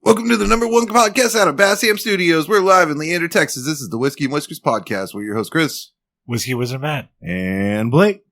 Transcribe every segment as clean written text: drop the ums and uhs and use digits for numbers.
Welcome to the number one podcast out of Bass Am Studios. We're live in Leander, Texas. This is the Whiskey and Whiskers podcast. We're your host, Chris. Whiskey Wizard Matt. And Blake.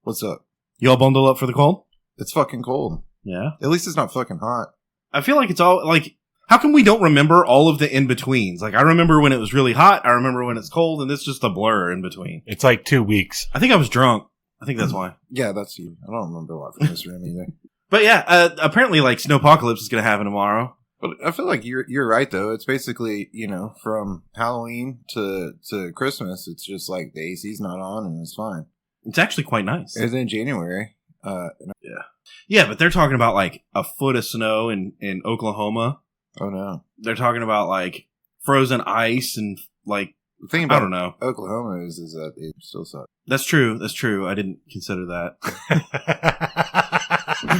What's up? Y'all bundle up for the cold? It's fucking cold. Yeah. At least it's not fucking hot. I feel like it's all, like, how come we don't remember all of the in-betweens? Like, I remember when it was really hot, I remember when it's cold, and it's just a blur in between. It's like 2 weeks. I think I was drunk. I think that's why. Yeah, that's you. I don't remember a lot from this room either. But yeah, apparently, like, snowpocalypse is going to happen tomorrow. But I feel like you're right, though. It's basically, you know, from Halloween to Christmas, it's just like the AC's not on and it's fine. It's actually quite nice. And then January. Yeah, but they're talking about, like, a foot of snow in Oklahoma. Oh, no. They're talking about, like, frozen ice and, like, The thing about I don't know. Oklahoma is that it still sucks. That's true. That's true. I didn't consider that.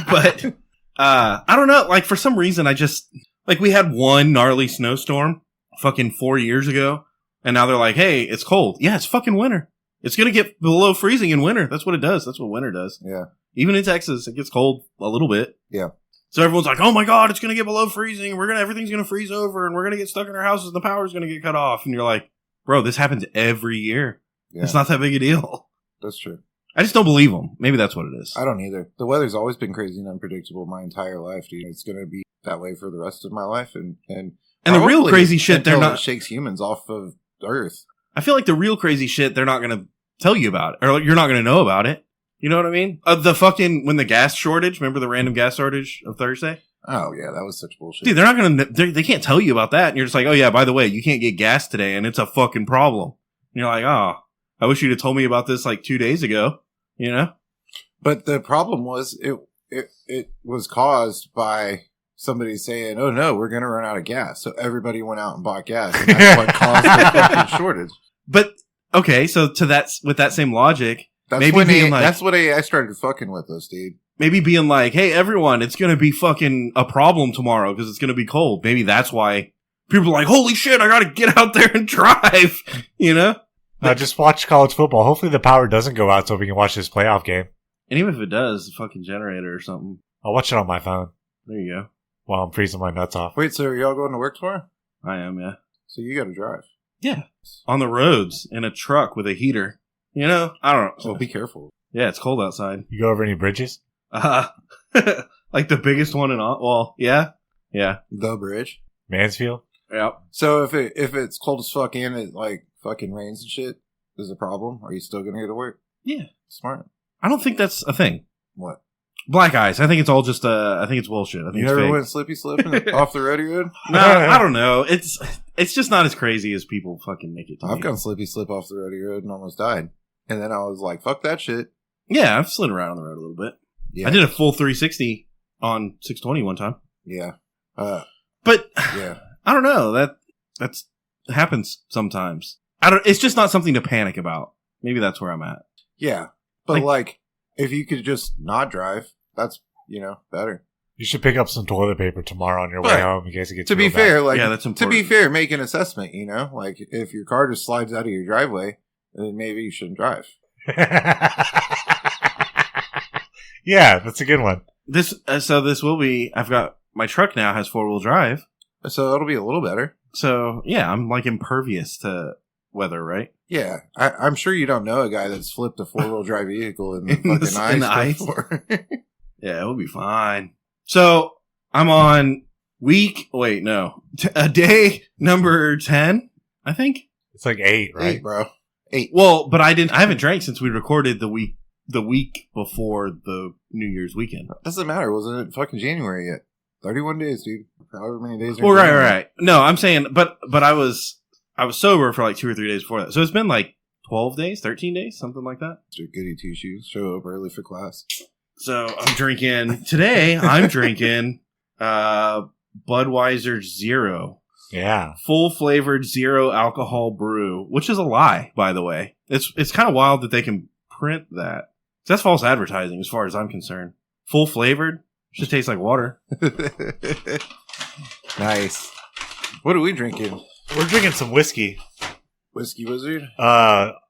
But, I don't know. Like, for some reason, I just, like, we had one gnarly snowstorm fucking 4 years ago. And now they're like, hey, it's cold. Yeah, it's fucking winter. It's going to get below freezing in winter. That's what it does. That's what winter does. Yeah. Even in Texas, it gets cold a little bit. Yeah. So everyone's like, oh my God, it's going to get below freezing. Everything's going to freeze over and we're going to get stuck in our houses and the power's going to get cut off. And you're like, bro, this happens every year. Yeah. It's not that big a deal. That's true. I just don't believe them. Maybe that's what it is. I don't either. The weather's always been crazy and unpredictable my entire life, dude. It's going to be that way for the rest of my life. And the real crazy shit, they're not. It shakes humans off of Earth. I feel like the real crazy shit, they're not going to tell you about it. Or you're not going to know about it. You know what I mean? The fucking, when the gas shortage, remember the random gas shortage of Thursday? Oh, yeah, that was such bullshit. Dude, they're not going to, they can't tell you about that. And you're just like, oh yeah, by the way, you can't get gas today and it's a fucking problem. And you're like, oh, I wish you'd have told me about this like 2 days ago, you know? But the problem was it was caused by somebody saying, oh no, we're going to run out of gas. So everybody went out and bought gas. And that's what caused the fucking shortage. But, okay, so with that same logic, That's maybe when being like, that's what AI started fucking with us, dude. Maybe being like, hey, everyone, it's going to be fucking a problem tomorrow because it's going to be cold. Maybe that's why people are like, holy shit, I got to get out there and drive, you know? Just watch college football. Hopefully the power doesn't go out so we can watch this playoff game. And even if it does, the fucking generator or something. I'll watch it on my phone There you go. while I'm freezing my nuts off. Wait, so are y'all going to work tomorrow? I am, yeah. So you got to drive. Yeah. On the roads in a truck with a heater. You know? I don't know. So be careful. Yeah, it's cold outside. You go over any bridges? Like the biggest one in all. Well, yeah. Yeah. The bridge. Mansfield? Yep. So if it's cold as fuck and it like fucking rains and shit, there's a problem. Are you still gonna go to work? Yeah. Smart. I don't think that's a thing. What? Black ice. I think it's all just, I think it's bullshit. I think You it's never fake. went slippy slipping off the roadie road? No, I don't know. It's just not as crazy as people fucking make it to I've be. gone slippy slip off the roadie road and almost died. And then I was like, fuck that shit. Yeah, I've slid around on the road a little bit. Yeah. I did a full 360 on 620 one time. Yeah. But Yeah. I don't know. That's happens sometimes. It's just not something to panic about. Maybe that's where I'm at. Yeah. But like if you could just not drive, that's, better. You should pick up some toilet paper tomorrow on your way home in case it gets To be real bad. fair, like Yeah, that's to important. be fair, make an assessment, Like if your car just slides out of your driveway, then maybe you shouldn't drive. Yeah, that's a good one. This will be. I've got my truck now has 4-wheel drive. So it'll be a little better. So yeah, I'm like impervious to weather, right? Yeah, I'm sure you don't know a guy that's flipped a 4-wheel drive vehicle in the fucking ice. In the ice? Before. Yeah, it will be fine. So I'm on day number 10, I think. It's like 8, right? 8, bro. 8. Well, but I haven't drank since we recorded the week before the New Year's weekend. Doesn't matter. Wasn't it fucking January yet? 31 days, dude. However many days. Well, right. No, I'm saying, but I was sober for like 2 or 3 days before that. So it's been like 12 days, 13 days, something like that. Mr. Goody Two Shoes. Show up early for class. So I'm drinking today. I'm drinking Budweiser Zero. Yeah. Full flavored zero alcohol brew, which is a lie, by the way. It's kind of wild that they can print that. That's false advertising as far as I'm concerned. Full flavored should taste like water. Nice. What are we drinking? We're drinking some whiskey. Whiskey Wizard?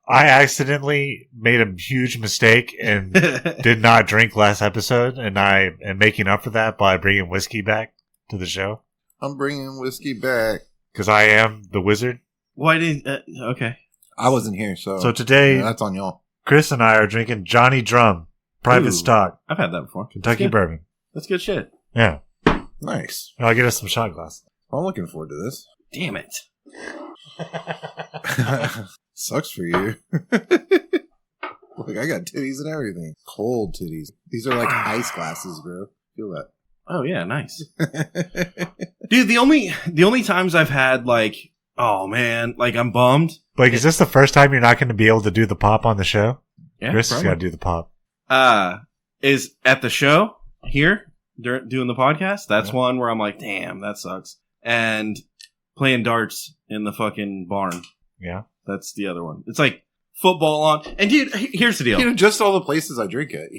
I accidentally made a huge mistake and did not drink last episode, and I am making up for that by bringing whiskey back to the show. I'm bringing whiskey back. Because I am the wizard. Why didn't... okay. I wasn't here, so today, that's on y'all. Chris and I are drinking Johnny Drum, private Ooh, stock, I've had that before. Kentucky bourbon. That's good shit. Yeah. Nice. I'll get us some shot glasses. I'm looking forward to this. Damn it. Sucks for you. Look, I got titties and everything. Cold titties. These are like ice glasses, bro. Feel that. Oh, yeah, nice. Dude, the only times I've had, like, oh, man, like, I'm bummed. Blake, is this the first time you're not going to be able to do the pop on the show? Yeah, Chris has got to do the pop. Is at the show here, doing the podcast. That's one where I'm like, damn, that sucks. And playing darts in the fucking barn. Yeah. That's the other one. It's like football on. And dude, here's the deal. You know, just all the places I drink at.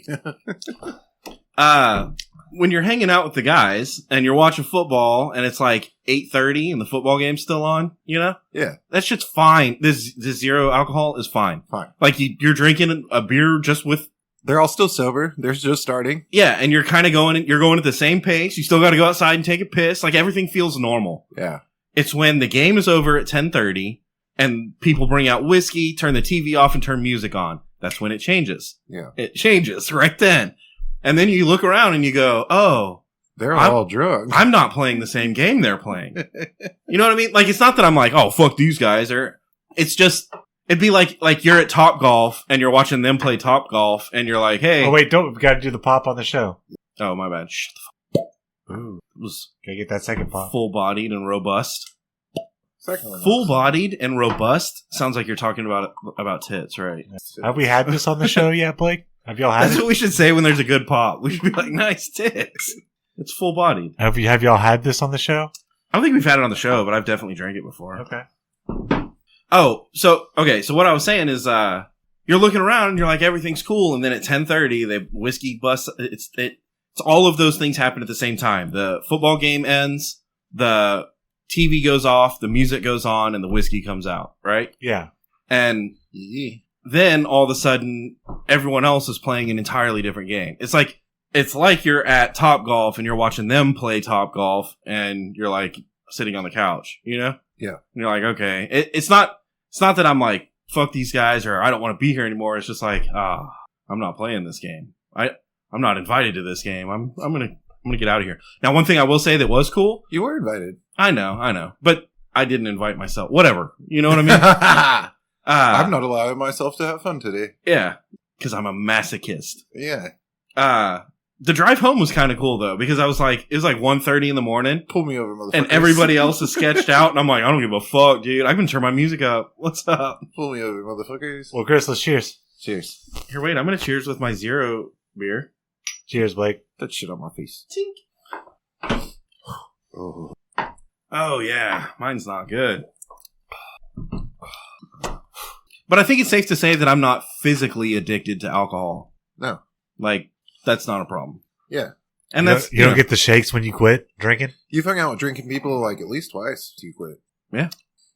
When you're hanging out with the guys and you're watching football and it's like 8:30 and the football game's still on, you know? Yeah. That shit's fine. This zero alcohol is fine. Fine. Like you're drinking a beer just with... They're all still sober. They're just starting. Yeah, and you're kind of you're going at the same pace. You still got to go outside and take a piss. Like everything feels normal. Yeah. It's when the game is over at 10:30 and people bring out whiskey, turn the TV off and turn music on. That's when it changes. Yeah. It changes right then. And then you look around and you go, oh, they're all drunk. I'm not playing the same game they're playing. You know what I mean? Like, it's not that I'm like, oh, fuck these guys. It's just, it'd be like you're at Top Golf and you're watching them play Top Golf and you're like, hey. Oh, wait, we got to do the pop on the show. Oh, my bad. Shut the fuck up. Ooh. It was Gotta get that second pop. full-bodied and robust. Second one. Full-bodied and robust sounds like you're talking about tits, right? Have we had this on the show yet, Blake? Have y'all had That's it? what we should say when there's a good pop. We should be like, nice tits. It's full-bodied. Have y'all had this on the show? I don't think we've had it on the show, but I've definitely drank it before. Okay. Oh, so what I was saying is, you're looking around and you're like, everything's cool, and then at 10:30, the whiskey bust, it's all of those things happen at the same time. The football game ends, the TV goes off, the music goes on, and the whiskey comes out, right? Yeah. And then all of a sudden, everyone else is playing an entirely different game. It's like you're at Top Golf and you're watching them play Top Golf, and you're like sitting on the couch, you know? Yeah. And you're like, okay. It's not that I'm like, fuck these guys or I don't want to be here anymore. It's just like, I'm not playing this game. I'm not invited to this game. I'm gonna get out of here. Now, one thing I will say that was cool. You were invited. I know. But I didn't invite myself. Whatever. You know what I mean? I'm not allowing myself to have fun today. Yeah. Because I'm a masochist. Yeah. The drive home was kind of cool though, because it was like 1:30 in the morning. Pull me over, motherfucker. And everybody else is sketched out, and I'm like, I don't give a fuck, dude. I can turn my music up. What's up? Pull me over, motherfuckers. Well, Chris, let's cheers. Cheers. Here, wait. I'm gonna cheers with my zero beer. Cheers, Blake. That shit on my face. Tink. Oh yeah, mine's not good. But I think it's safe to say that I'm not physically addicted to alcohol. No. Like, that's not a problem. Yeah. And You don't get the shakes when you quit drinking? You've hung out with drinking people like at least twice till you quit. Yeah.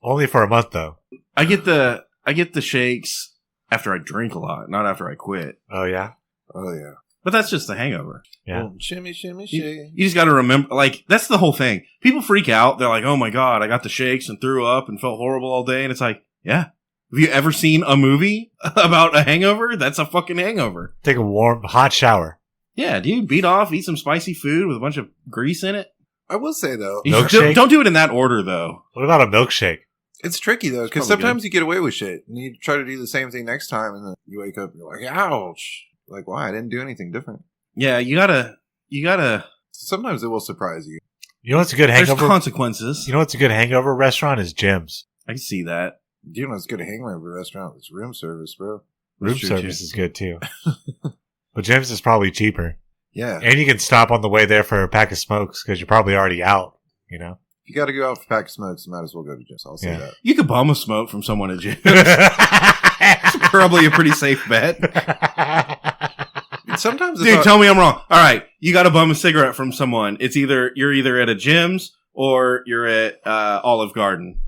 Only for a month, though. I get the shakes after I drink a lot, not after I quit. Oh, yeah? Oh, yeah. But that's just the hangover. Yeah. Well, shimmy, shimmy, shimmy. You just got to remember, like, that's the whole thing. People freak out. They're like, oh my God, I got the shakes and threw up and felt horrible all day. And it's like, yeah. Have you ever seen a movie about a hangover? That's a fucking hangover. Take a warm, hot shower. Yeah, dude. Beat off, eat some spicy food with a bunch of grease in it. I will say, though, Milkshake? Don't do it in that order, though. What about a milkshake? it's tricky, though, because Probably sometimes you get away with shit. And you try to do the same thing next time, and then you wake up and you're like, ouch. Like, why? I didn't do anything different. Yeah, you gotta. Sometimes it will surprise you. You know what's a good There's hangover? consequences. You know what's a good hangover restaurant is Jim's. I can see that. You know, it's good to hang around a restaurant. It's room service, bro. Room true, service too. is good too. But Jim's is probably cheaper. Yeah. And you can stop on the way there for a pack of smokes because you're probably already out, you know? If you got to go out for a pack of smokes, you might as well go to Jim's. I'll say Yeah. that. You could bum a smoke from someone at gym. It's probably a pretty safe bet. And sometimes Dude, tell me I'm wrong. All right, you got to bum a cigarette from someone. You're either at a Jim's or you're at Olive Garden.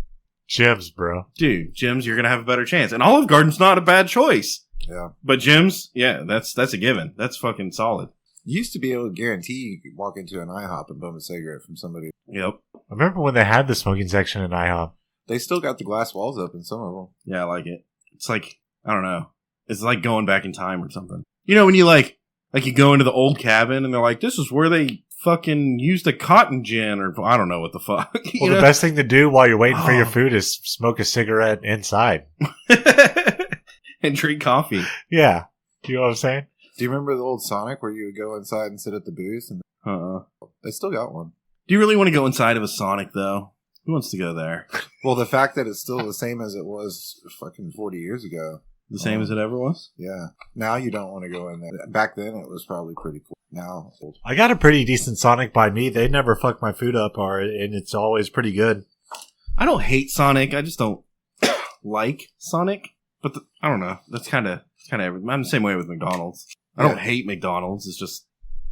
Jim's, bro. Dude, Jim's, you're going to have a better chance. And Olive Garden's not a bad choice. Yeah. But Jim's, yeah, that's a given. That's fucking solid. You used to be able to guarantee you could walk into an IHOP and bum a cigarette from somebody. Yep. I remember when they had the smoking section in IHOP. They still got the glass walls up in some of them. Yeah, I like it. It's like, I don't know. It's like going back in time or something. You know, when you like you go into the old cabin and they're like, this is where they fucking used a cotton gin or I don't know what the fuck. Well, the best thing to do while you're waiting for your food is smoke a cigarette inside. And drink coffee. Yeah. Do you know what I'm saying? Do you remember the old Sonic where you would go inside and sit at the booth? And they still got one. Do you really want to go inside of a Sonic, though? Who wants to go there? Well, the fact that it's still the same as it was fucking 40 years ago. The same as it ever was? Yeah. Now you don't want to go in there. Back then it was probably pretty cool. Now it's old. I got a pretty decent Sonic by me. They never fuck my food up, and it's always pretty good. I don't hate Sonic. I just don't like Sonic. But I don't know. That's kind of everything. I'm the same way with McDonald's. I don't hate McDonald's. It's just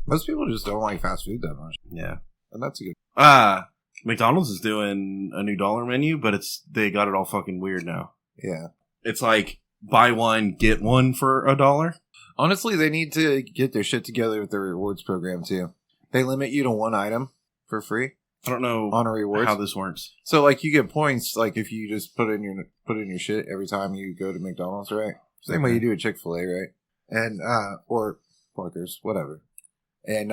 most people just don't like fast food that much. Yeah. And that's a good. McDonald's is doing a new dollar menu, but they got it all fucking weird now. Yeah. It's like buy one, get one for $1. Honestly, they need to get their shit together with their rewards program too. They limit you to one item for free. I don't know on a rewards how this works. So like you get points like if you just put in your shit every time you go to McDonald's, right? Same way you do at Chick-fil-A, right? And or Pluckers, whatever. And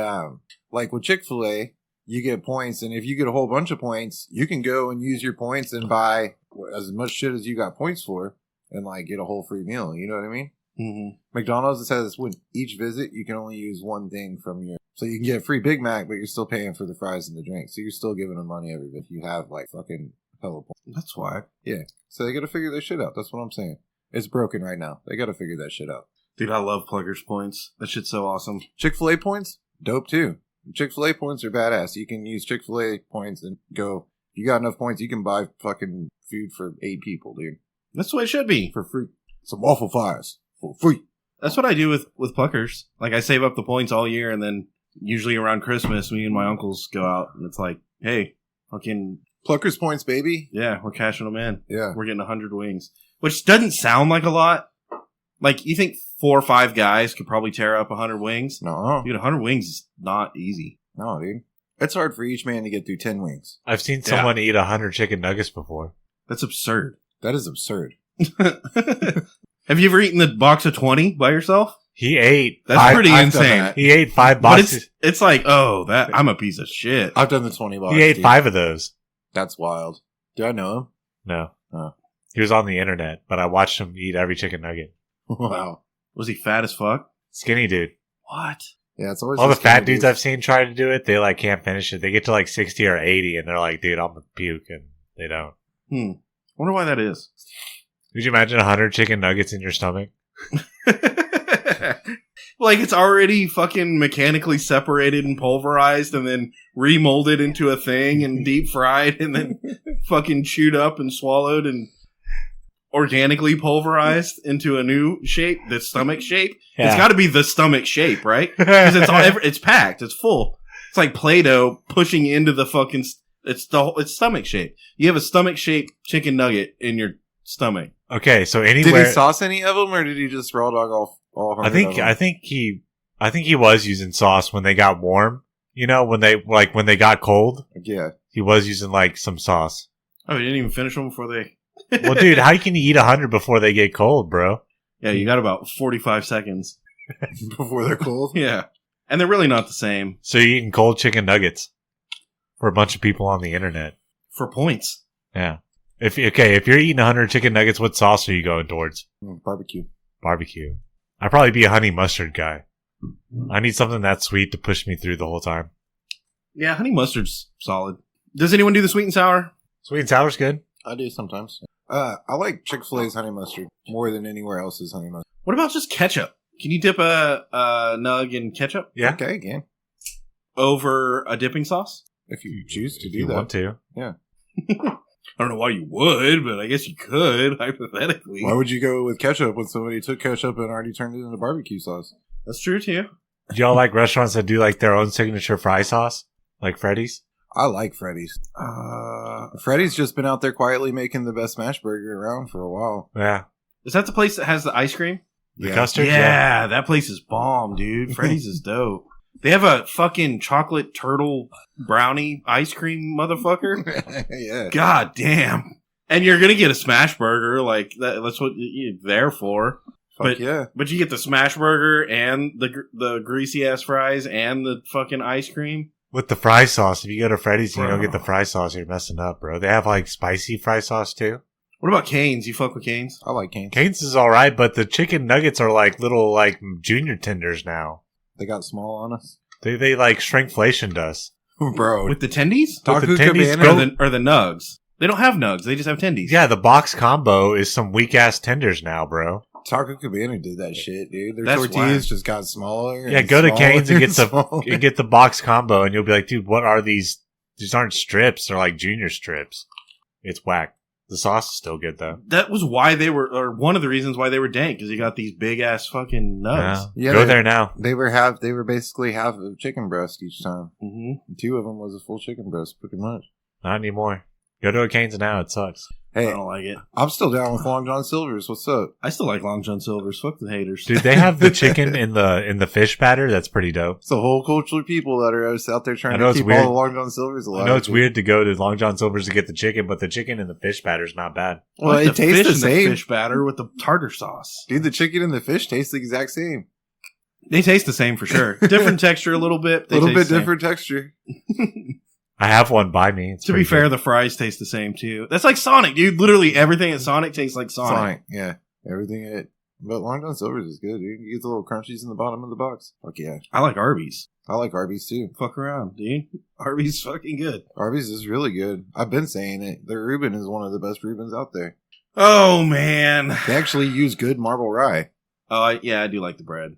like with Chick-fil-A, you get points, and if you get a whole bunch of points, you can go and use your points and buy as much shit as you got points for, and like get a whole free meal. You know what I mean? Mm-hmm. McDonald's, it says with each visit, you can only use one thing from your. So you can get a free Big Mac, but you're still paying for the fries and the drink. So you're still giving them money every bit. You have like fucking hella points. That's why. Yeah. So they got to figure their shit out. That's what I'm saying. It's broken right now. They got to figure that shit out. Dude, I love Pluggers points. That shit's so awesome. Chick-fil-A points, dope too. Chick-fil-A points are badass. You can use Chick-fil-A points and go. If you got enough points, you can buy fucking food for 8 people, dude. That's the way it should be. For free. Some waffle fries for free. That's what I do with Pluckers. Like, I save up the points all year, and then usually around Christmas, me and my uncles go out, and it's like, hey, fucking... Pluckers points, baby. Yeah, we're cashing them in. Yeah. We're getting 100 wings. Which doesn't sound like a lot. Like, you think 4 or 5 guys could probably tear up 100 wings? No. Dude, 100 wings is not easy. No, dude. It's hard for each man to get through 10 wings. I've seen someone eat 100 chicken nuggets before. That's absurd. That is absurd. Have you ever eaten the box of 20 by yourself? He ate. That's pretty insane. He ate 5 boxes. But it's like, oh, I'm a piece of shit. I've done the 20 box. He ate 5 of those. That's wild. Do I know him? No. Oh. He was on the internet, but I watched him eat every chicken nugget. Wow. Was he fat as fuck? Skinny dude. What? Yeah, it's always all the fat dudes I've seen try to do it. They like can't finish it. They get to like 60 or 80, and they're like, "Dude, I'm gonna puke," and they don't. Wonder why that is. Could you imagine 100 chicken nuggets in your stomach? Like it's already fucking mechanically separated and pulverized, and then remolded into a thing and deep fried, and then fucking chewed up and swallowed and organically pulverized into a new shape, the stomach shape. Yeah. It's got to be the stomach shape, right? Because it's packed, it's full. It's like Play-Doh pushing into the fucking. It's stomach shape. You have a stomach shaped chicken nugget in your stomach. Okay, so anywhere. Did he sauce any of them, or did he just raw dog all 100 I think he was using sauce when they got warm. You know, when they got cold. Yeah, he was using like some sauce. Oh, he didn't even finish them before they. Well, dude, how can you eat 100 before they get cold, bro? Yeah, you got about 45 seconds before they're cold. Yeah, and they're really not the same. So you're eating cold chicken nuggets for a bunch of people on the internet for points. Yeah. If you're eating 100 chicken nuggets, what sauce are you going towards? Barbecue. I'd probably be a honey mustard guy. I need something that sweet to push me through the whole time. Yeah, honey mustard's solid. Does anyone do the sweet and sour? Sweet and sour's good. I do sometimes. I like Chick-fil-A's honey mustard more than anywhere else's honey mustard. What about just ketchup? Can you dip a nug in ketchup? Yeah. Okay, again. Over a dipping sauce? If you choose to if do you that. want to. Yeah. I don't know why you would, but I guess you could, hypothetically. Why would you go with ketchup when somebody took ketchup and already turned it into barbecue sauce? That's true, too. Do y'all like restaurants that do like their own signature fry sauce? Like Freddy's? I like Freddy's. Freddy's just been out there quietly making the best smash burger around for a while. Yeah. Is that the place that has the ice cream? The custard? Yeah, that place is bomb, dude. Freddy's is dope. They have a fucking chocolate turtle brownie ice cream motherfucker. Yeah. God damn. And you're going to get a smash burger. Like, that's what you're there for. Fuck yeah. But you get the smash burger and the greasy ass fries and the fucking ice cream. With the fry sauce, if you go to Freddy's and you Bro. don't get the fry sauce, you're messing up, bro. They have like spicy fry sauce too. What about Cane's? You fuck with Cane's? I like Cane's. Cane's is alright, but the chicken nuggets are like little like junior tenders now. They got small on us. They like shrinkflationed us. Bro. With the tendies? Taco with the tendies, Cabana. Or the nugs? They don't have nugs. They just have tendies. Yeah, the box combo is some weak ass tenders now, bro. Taco Cabana did that shit, dude. Their That's tortillas whack. just got smaller. Yeah, and go to smaller Cane's and smaller. get the box combo, and you'll be like, dude, what are these? These aren't strips; they're like junior strips. It's whack. The sauce is still good though. That was why they were, or one of the reasons why they were dank, because you got these big ass fucking nugs. Yeah, Go there now. They were basically half of chicken breast each time. Mm-hmm. And 2 of them was a full chicken breast, pretty much. Not anymore. Go to a Cane's now. It sucks. I Hey, don't like it. I'm still down with Long John Silver's. What's up? I still like Long John Silver's. Fuck the haters. Dude, they have the chicken in the fish batter. That's pretty dope. It's a whole culture of people that are out there I trying know to it's keep weird. all the Long John Silver's alive. I know it's weird to go to Long John Silver's to get the chicken, but the chicken in the fish batter is not bad. I Well, like it tastes fish the in same. fish batter with the tartar sauce. Dude, the chicken and the fish taste the exact same. They taste the same for sure. Different texture a little bit. A little bit different texture. I have one by me. It's To be pretty fair, good. the fries taste the same too. That's like Sonic, dude. Literally everything at Sonic tastes like Sonic. Yeah. Everything. But Long John Silver's is good, dude. You get the little crunchies in the bottom of the box. Fuck yeah. I like Arby's. I like Arby's too. Fuck around, dude. Arby's fucking good. Arby's is really good. I've been saying it. Their Reuben is one of the best Reubens out there. Oh man. They actually use good marble rye. Oh I do like the bread.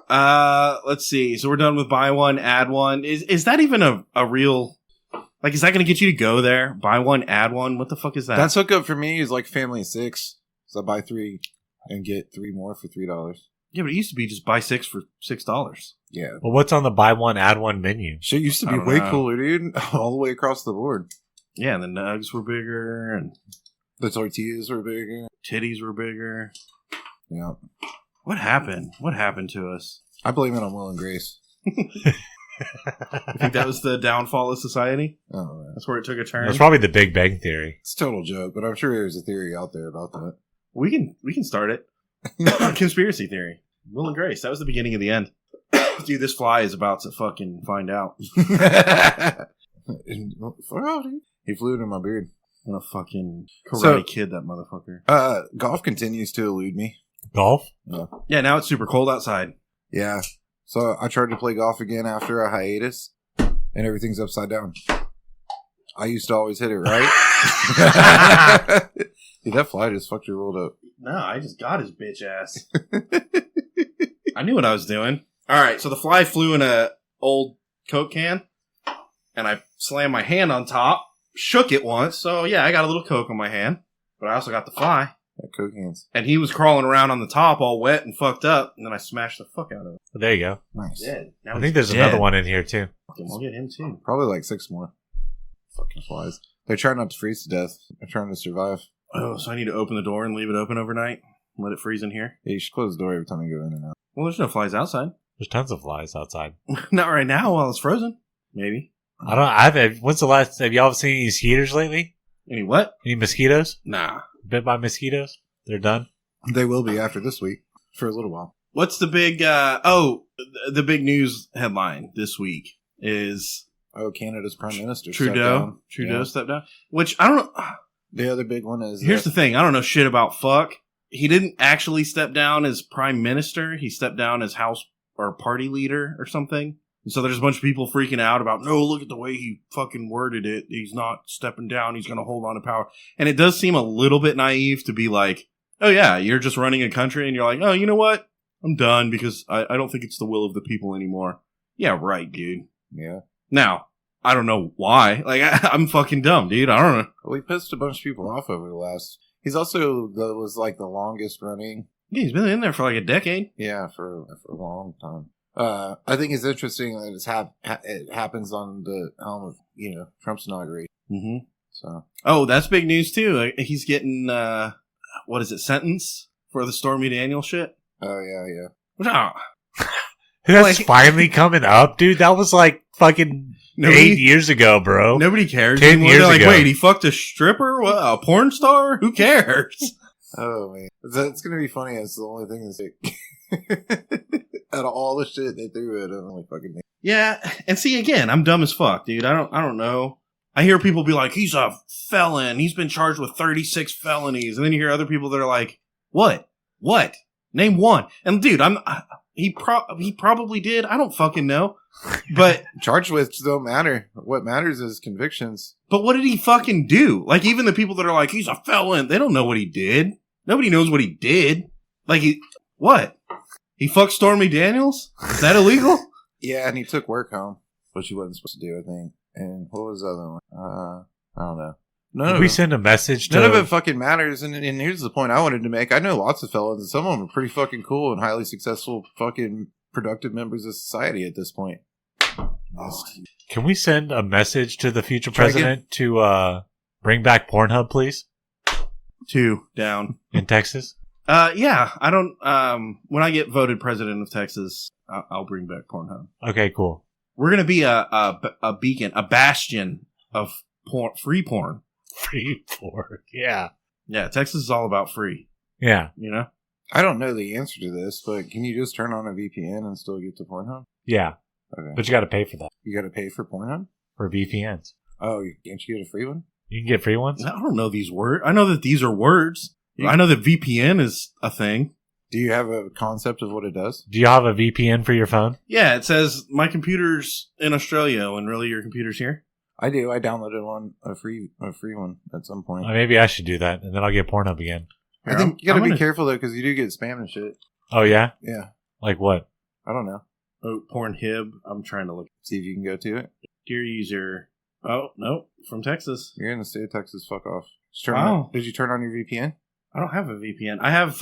Let's see. So we're done with buy one, add one. Is that even a real? Like, is that going to get you to go there? Buy one, add one. What the fuck is that? That's hookup for me is like family of 6. So I buy 3 and get 3 more for $3. Yeah, but it used to be just buy 6 for $6. Yeah. Well, what's on the buy one add one menu? Shit used to I be don't way know. cooler, dude. All the way across the board. Yeah, and the nugs were bigger, and The tortillas were bigger. titties were bigger. Yeah. What happened? What happened to us? I blame it on Will and Grace. I think that was the downfall of society. Oh, man. That's where it took a turn. That's probably the Big Bang Theory. It's a total joke, but I'm sure there's a theory out there about that. We can start it. Conspiracy theory. Will and Grace. That was the beginning of the end. Dude, this fly is about to fucking find out. He flew into my beard. I'm gonna fucking karate So- kid that motherfucker. Golf continues to elude me. Golf? Yeah, now it's super cold outside. Yeah. So I tried to play golf again after a hiatus, and everything's upside down. I used to always hit it right. Dude, that fly just fucked your world up. No, I just got his bitch ass. I knew what I was doing. All right, so the fly flew in a old Coke can, and I slammed my hand on top, shook it once. So yeah, I got a little Coke on my hand, but I also got the fly. Coke hands. And he was crawling around on the top, all wet and fucked up, and then I smashed the fuck out of him. There you go. Nice. Dead. Now I he's think there's dead. another one in here too. We'll get him too. Probably like 6 more. Fucking flies. They're trying not to freeze to death. They're trying to survive. Oh, so I need to open the door and leave it open overnight? Let it freeze in here? Yeah, you should close the door every time you go in and out. Well, there's no flies outside. There's tons of flies outside. Not right now while it's frozen. Maybe. When's the last, have y'all seen any mosquitoes lately? Any what? Any mosquitoes? Nah. Bit by mosquitoes? They're done? They will be after this week for a little while. What's the big, the big news headline this week is Oh, Canada's Prime Minister. Trudeau. Stepped Stepped down. Which, I don't know. The other big one is... Here's the thing. I don't know shit about fuck. He didn't actually step down as prime minister. He stepped down as house or party leader or something. And so there's a bunch of people freaking out about, no, look at the way he fucking worded it. He's not stepping down. He's going to hold on to power. And it does seem a little bit naive to be like, oh yeah, you're just running a country and you're like, oh, you know what? I'm done because I don't think it's the will of the people anymore. Yeah, right, dude. Yeah. Now, I don't know why. Like, I'm fucking dumb, dude. I don't know. Well, he pissed a bunch of people off over the last... He's also was like the longest running... Yeah, he's been in there for like a decade. Yeah, for a long time. I think it's interesting that it happens on the helm of Trump's inauguration. Mm-hmm. So, that's big news too. He's getting what is it, sentence for the Stormy Daniels shit? Oh yeah. That's finally coming up, dude. That was like fucking 8 years ago, bro. Nobody cares. 10 anymore. years They're like, ago. wait, he fucked a stripper? What, a porn star? Who cares? Oh man, it's gonna be funny. It's the only thing that's like, out of all the shit they threw at him, like fucking. Yeah, and see again, I'm dumb as fuck, dude. I don't know. I hear people be like, he's a felon. He's been charged with 36 felonies, and then you hear other people that are like, what? Name one. And dude, he probably did. I don't fucking know. But charged with don't matter. What matters is convictions. But what did he fucking do? Like, even the people that are like, he's a felon, they don't know what he did. Nobody knows what he did. Like, what? He fucked Stormy Daniels? Is that illegal? Yeah, and he took work home, which he wasn't supposed to do, I think. And what was the other one? I don't know. Did we send a message to... None of it fucking matters, and here's the point I wanted to make. I know lots of felons, and some of them are pretty fucking cool and highly successful fucking productive members of society at this point. Can we send a message to the future president to bring back Pornhub, please? 2 down. In Texas? Yeah. I don't... when I get voted president of Texas, I'll bring back Pornhub. Okay, cool. We're going to be a beacon, a bastion of free porn. Free porn, yeah. Yeah, Texas is all about free. Yeah. You know? I don't know the answer to this, but can you just turn on a VPN and still get to Pornhub? Yeah. Okay. But you got to pay for that. You got to pay for Pornhub? For VPNs. Oh, can't you get a free one? You can get free ones? I don't know these words. I know that these are words. I know that VPN is a thing. Do you have a concept of what it does? Do you have a VPN for your phone? Yeah, it says my computer's in Australia when really your computer's here. I do. I downloaded a free one at some point. Maybe I should do that, and then I'll get Pornhub again. I think you got to be careful though, because you do get spam and shit. Oh yeah? Yeah. Like what? I don't know. Oh, Pornhub. I'm trying to look. See if you can go to it. Dear user. Oh no, from Texas. You're in the state of Texas. Fuck off. Did you turn on your VPN? I don't have a VPN. I have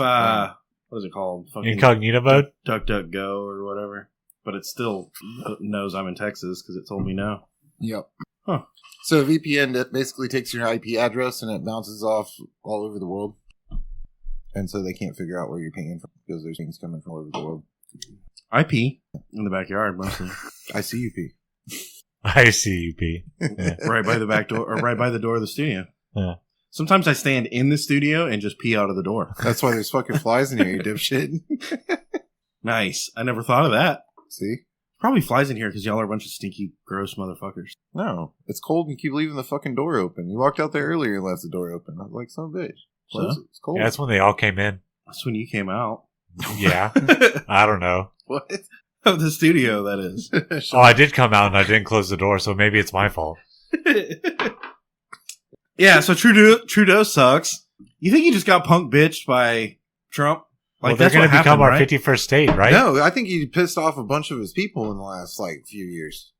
what is it called? Fucking Incognito mode? DuckDuckGo or whatever. But it still knows I'm in Texas because it told me no. Yep. Huh. So a VPN that basically takes your IP address and it bounces off all over the world. And so they can't figure out where you're paying from because there's things coming from all over the world. IP in the backyard mostly. ICUP. ICUP. Yeah. Right by the back door or right by the door of the studio. Yeah. Sometimes I stand in the studio and just pee out of the door. That's why there's fucking flies in here, you dipshit. Nice. I never thought of that. See? Probably flies in here because y'all are a bunch of stinky, gross motherfuckers. No. It's cold and you keep leaving the fucking door open. You walked out there earlier and left the door open. I was like, son of a bitch. So? It's cold. Yeah, that's when they all came in. That's when you came out. Yeah. I don't know. What? Of the studio, that is. Oh, I did come out and I didn't close the door, so maybe it's my fault. Yeah, so Trudeau sucks. You think he just got punk bitched by Trump? Like, well, they're going to become our 51st state, right? No, I think he pissed off a bunch of his people in the last few years.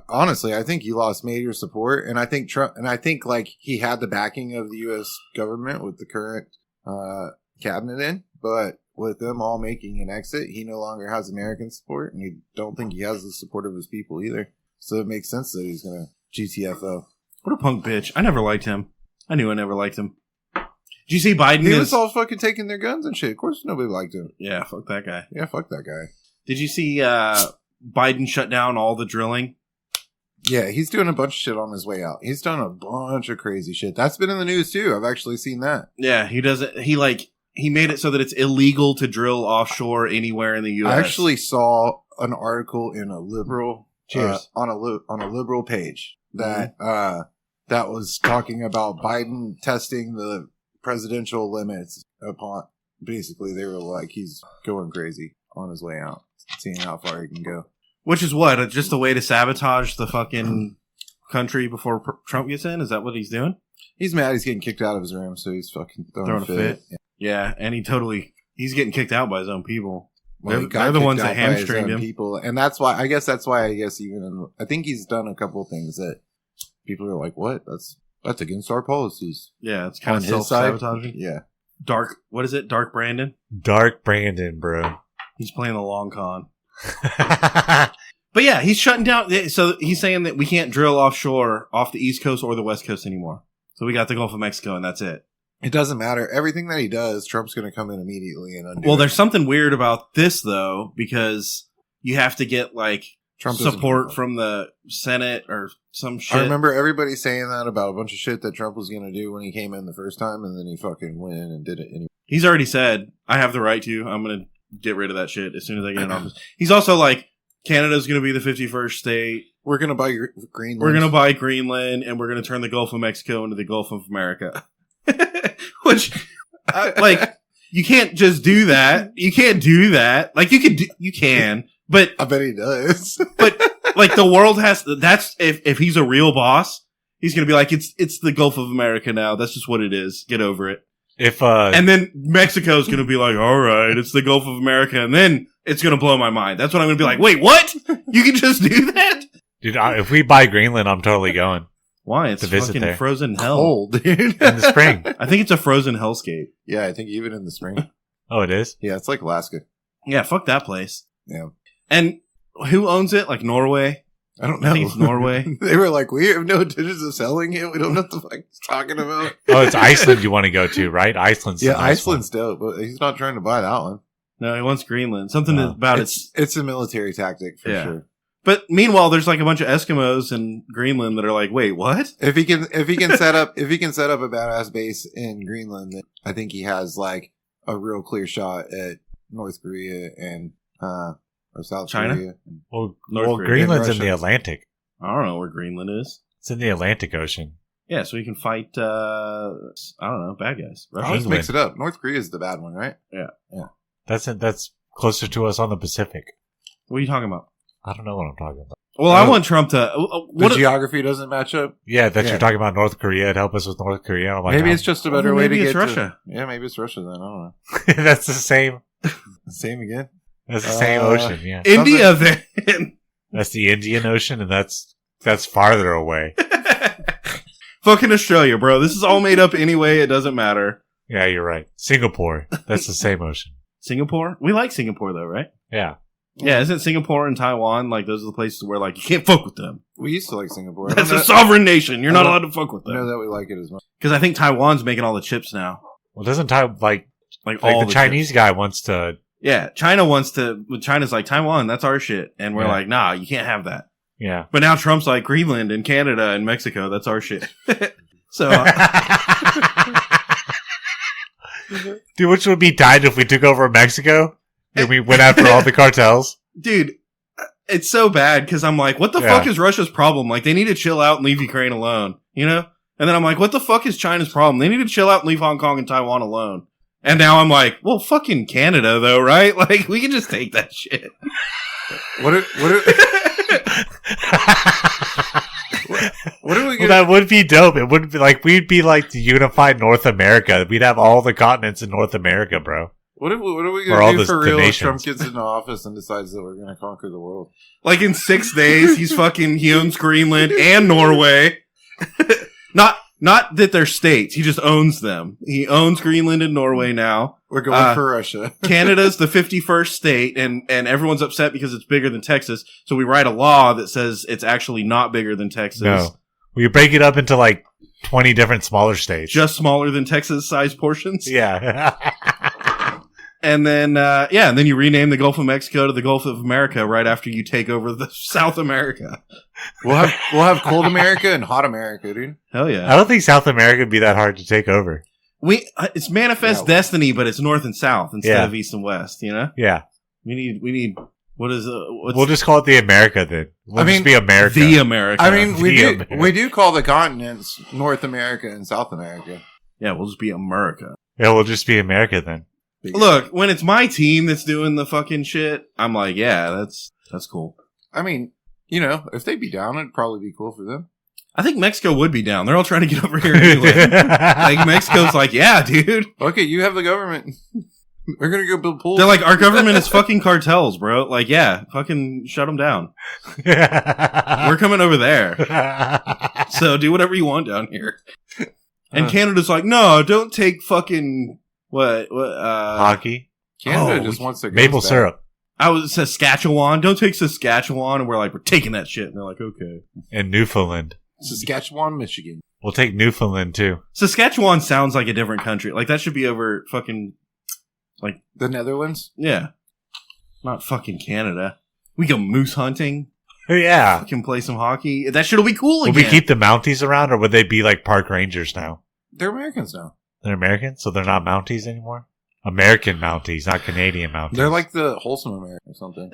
Honestly, I think he lost major support, and I think Trump, and I think he had the backing of the U.S. government with the current cabinet in, but with them all making an exit, he no longer has American support, and he don't think he has the support of his people either. So it makes sense that he's going to GTFO. What a punk bitch! I never liked him. I knew I never liked him. Did you see Biden? He was all fucking taking their guns and shit. Of course, nobody liked him. Yeah, fuck that guy. Yeah, fuck that guy. Did you see Biden shut down all the drilling? Yeah, he's doing a bunch of shit on his way out. He's done a bunch of crazy shit. That's been in the news too. I've actually seen that. Yeah, he doesn't. He made it so that it's illegal to drill offshore anywhere in the U.S. I actually saw an article in a liberal on a liberal page that that was talking about Biden testing the presidential limits upon. Basically, they were like, he's going crazy on his way out, seeing how far he can go. Which is what? Just a way to sabotage the fucking country before Trump gets in? Is that what he's doing? He's mad he's getting kicked out of his room, so he's fucking throwing a fit. Yeah, and he's getting kicked out by his own people. Well, they're the ones that hamstringed him. People, and that's why I think he's done a couple of things that people are like, what? That's against our policies. Yeah, it's kind of self-sabotaging. Yeah. What is it? Dark Brandon? Dark Brandon, bro. He's playing the long con. But yeah, he's shutting down. So he's saying that we can't drill offshore off the East Coast or the West Coast anymore. So we got the Gulf of Mexico, and that's it. It doesn't matter. Everything that he does, Trump's going to come in immediately and undo. Well, it. there's something weird about this though, because you have to get like Trump support from the Senate or some shit. I remember everybody saying that about a bunch of shit that Trump was going to do when he came in the first time, and then he fucking went in and did it anyway. He's already said, I have the right to. I'm going to get rid of that shit as soon as I get in office. He's also like, Canada's going to be the 51st state. We're going to buy Greenland. We're going to buy Greenland, and we're going to turn the Gulf of Mexico into the Gulf of America. Which, like, you can't just do that. You can't do that. Like, you can, but I bet he does. But like, the world has. That's if he's a real boss, he's going to be like, it's the Gulf of America now. That's just what it is. Get over it. And then Mexico's going to be like, all right, it's the Gulf of America, and then it's going to blow my mind. That's what I'm going to be like. Wait, what? You can just do that? Dude, if we buy Greenland, I'm totally going. Why? It's fucking there. Frozen hell. Cold, dude. In the spring. I think it's a frozen hellscape. Yeah, I think even in the spring. Oh, it is? Yeah, it's like Alaska. Yeah, fuck that place. Yeah. And who owns it? Like Norway? I don't know. I think it's Norway. They were like, we have no intentions of selling it. We don't know what the fuck he's talking about. Oh, it's Iceland you want to go to, right? Iceland's yeah, the nice Iceland's dope, but he's not trying to buy that one. No, he wants Greenland. Something about it's a military tactic for sure. But meanwhile, there's like a bunch of Eskimos in Greenland that are like, "Wait, what?" If he can set up a badass base in Greenland, then I think he has like a real clear shot at North Korea and or South China? Korea. Well, Korea Greenland's and in the Russia. Atlantic. I don't know where Greenland is. It's in the Atlantic Ocean. Yeah, so he can fight. I don't know, bad guys. I always mix it up. North Korea is the bad one, right? Yeah. That's closer to us on the Pacific. What are you talking about? I don't know what I'm talking about. Well, I want Trump to. The geography doesn't match up. Yeah, you're talking about North Korea. It help us with North Korea. I'm like, Maybe it's just a better way to maybe get it's Russia. Yeah, maybe it's Russia then. I don't know. That's the same. Same again. That's the same ocean. Yeah, India then. That's the Indian Ocean, and that's farther away. Fucking Australia, bro. This is all made up anyway. It doesn't matter. Yeah, you're right. Singapore. That's the same ocean. Singapore? We like Singapore though, right? Yeah. Yeah, isn't Singapore and Taiwan like those are the places where like you can't fuck with them? We used to like Singapore. That's a sovereign nation. You're not allowed to fuck with I know them. that we like it as much. Because I think Taiwan's making all the chips now. Well, doesn't like all the Chinese guy wants to? Yeah, China wants to. China's like Taiwan, that's our shit, and we're like, nah, you can't have that. Yeah. But now Trump's like Greenland and Canada and Mexico, that's our shit. So, dude, which would be tight if we took over Mexico and we went after all the cartels? Dude, it's so bad because I'm like, what the fuck is Russia's problem? Like, they need to chill out and leave Ukraine alone, you know? And then I'm like, what the fuck is China's problem? They need to chill out and leave Hong Kong and Taiwan alone. And now I'm like, well, fucking Canada, though, right? Like, we can just take that shit. What are we Well, that would be dope. It would be like, we'd be like the unified North America. We'd have all the continents in North America, bro. What are we Or going all to do the for real if nations. Trump gets into office and decides that we're going to conquer the world? Like, in 6 days, he owns Greenland and Norway. Not that they're states. He just owns them. He owns Greenland and Norway now. We're going for Russia. Canada's the 51st state, and everyone's upset because it's bigger than Texas. So we write a law that says it's actually not bigger than Texas. No. We break it up into like 20 different smaller states. Just smaller than Texas-sized portions. Yeah. And then, and then you rename the Gulf of Mexico to the Gulf of America right after you take over the South America. We'll have cold America and hot America, dude. Hell yeah. I don't think South America would be that hard to take over. It's manifest destiny, but it's north and south instead of east and west, you know? Yeah. We need, we'll just call it the America then. We'll just be America. The America. I mean, we do call the continents North America and South America. Yeah, we'll just be America. Yeah, we'll just be America then. Look, when it's my team that's doing the fucking shit, I'm like, yeah, that's cool. I mean, you know, if they'd be down, it'd probably be cool for them. I think Mexico would be down. They're all trying to get over here anyway. Like, Mexico's like, yeah, dude. Okay, you have the government. We're gonna go build pools. They're like, our government is fucking cartels, bro. Like, yeah, fucking shut them down. We're coming over there. So do whatever you want down here. And Canada's like, no, don't take fucking... What? Hockey? Canada just wants their maple guns back. syrup. I was Saskatchewan. Don't take Saskatchewan. And we're taking that shit. And they're like, okay. And Newfoundland. Saskatchewan, Michigan. We'll take Newfoundland, too. Saskatchewan sounds like a different country. That should be over fucking, the Netherlands? Yeah. Not fucking Canada. We go moose hunting. Yeah. Fucking play some hockey. That shit'll be cool again. Would we keep the Mounties around, or would they be like park rangers now? They're Americans now. They're American, so they're not Mounties anymore? American Mounties, not Canadian Mounties. They're like the wholesome American or something.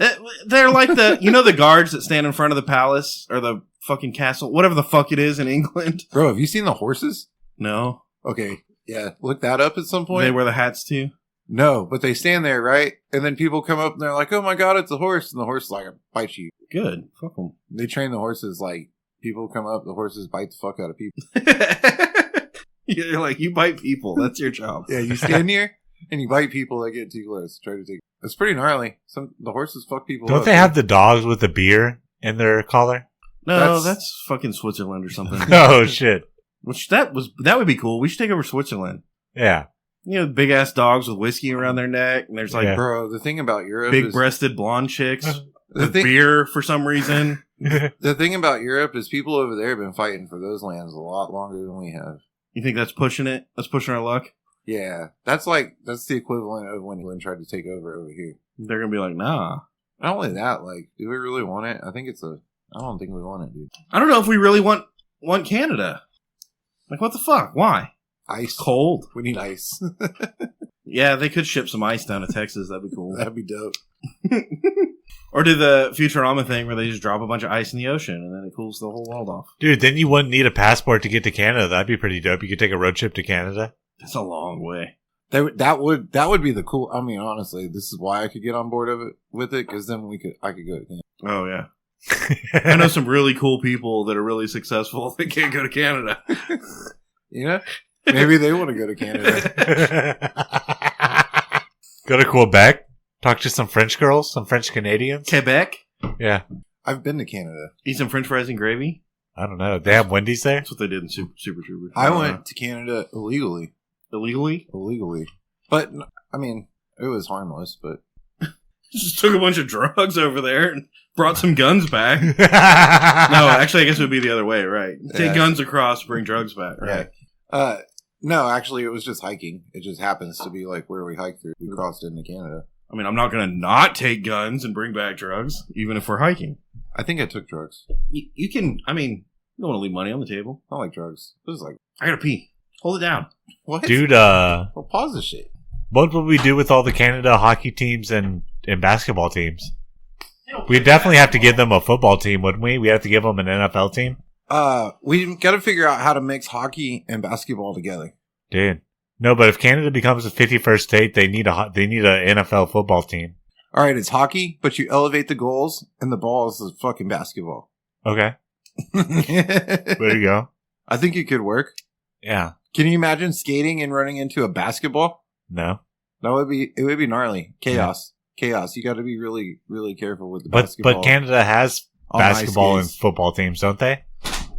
They're like the guards that stand in front of the palace or the fucking castle, whatever the fuck it is in England. Bro, have you seen the horses? No. Okay, yeah, look that up at some point. They wear the hats too? No, but they stand there, right? And then people come up and they're like, oh my god, it's a horse. And the horse is like, bite you. Good. Fuck them. They train the horses like, people come up, the horses bite the fuck out of people. You're like, you bite people. That's your job. Yeah, you stand here and you bite people that get too close. Try to take. It's pretty gnarly. The horses fuck people Don't up. they have the dogs with the beer in their collar? No, that's fucking Switzerland or something. Oh, shit. Which that would be cool. We should take over Switzerland. Yeah. Big ass dogs with whiskey around their neck, and there's Bro, the thing about Europe big breasted blonde chicks with thing, beer for some reason. The thing about Europe is people over there have been fighting for those lands a lot longer than we have. You think that's pushing it? That's pushing our luck? Yeah. That's the equivalent of when England tried to take over here. They're gonna be like, nah. Not only that, do we really want it? I don't think we want it, dude. I don't know if we really want Canada. What the fuck? Why? Ice. Cold. We need ice. Yeah, they could ship some ice down to Texas. That'd be cool. That'd be dope. Or do the Futurama thing where they just drop a bunch of ice in the ocean and then it cools the whole world off. Dude, then you wouldn't need a passport to get to Canada. That'd be pretty dope. You could take a road trip to Canada. That's a long way. That would be the cool. I mean, honestly, this is why I could get on board with it, because then I could go to Canada. Oh yeah. I know some really cool people that are really successful that can't go to Canada. Maybe they want to go to Canada. Go to Quebec. Talk to some French girls, some French Canadians. Quebec? Yeah. I've been to Canada. Eat some French fries and gravy? I don't know. They have Wendy's there? That's what they did in Super Troopers. I went to Canada illegally. Illegally? Illegally. But, I mean, it was harmless, but... Just took a bunch of drugs over there and brought some guns back. No, actually, I guess it would be the other way, right? Take guns across, bring drugs back, right? Yeah. No, actually, it was just hiking. It just happens to be where we hiked through. We crossed into Canada. I mean, I'm not going to not take guns and bring back drugs, even if we're hiking. I think I took drugs. You can, I mean, you don't want to leave money on the table. I like drugs. It was I gotta pee. Hold it down. What? Dude, well, pause this shit. What would we do with all the Canada hockey teams and basketball teams? We'd definitely have to give them a football team, wouldn't we? We have to give them an NFL team. We got to figure out how to mix hockey and basketball together. Dude, no, but if Canada becomes the 51st state, they need an NFL football team. All right, it's hockey, but you elevate the goals, and the ball is the fucking basketball. Okay, there you go. I think it could work. Yeah. Can you imagine skating and running into a basketball? No. It would be gnarly. Chaos. Yeah. Chaos. You got to be really, really careful with the basketball. But Canada has basketball and football teams, don't they?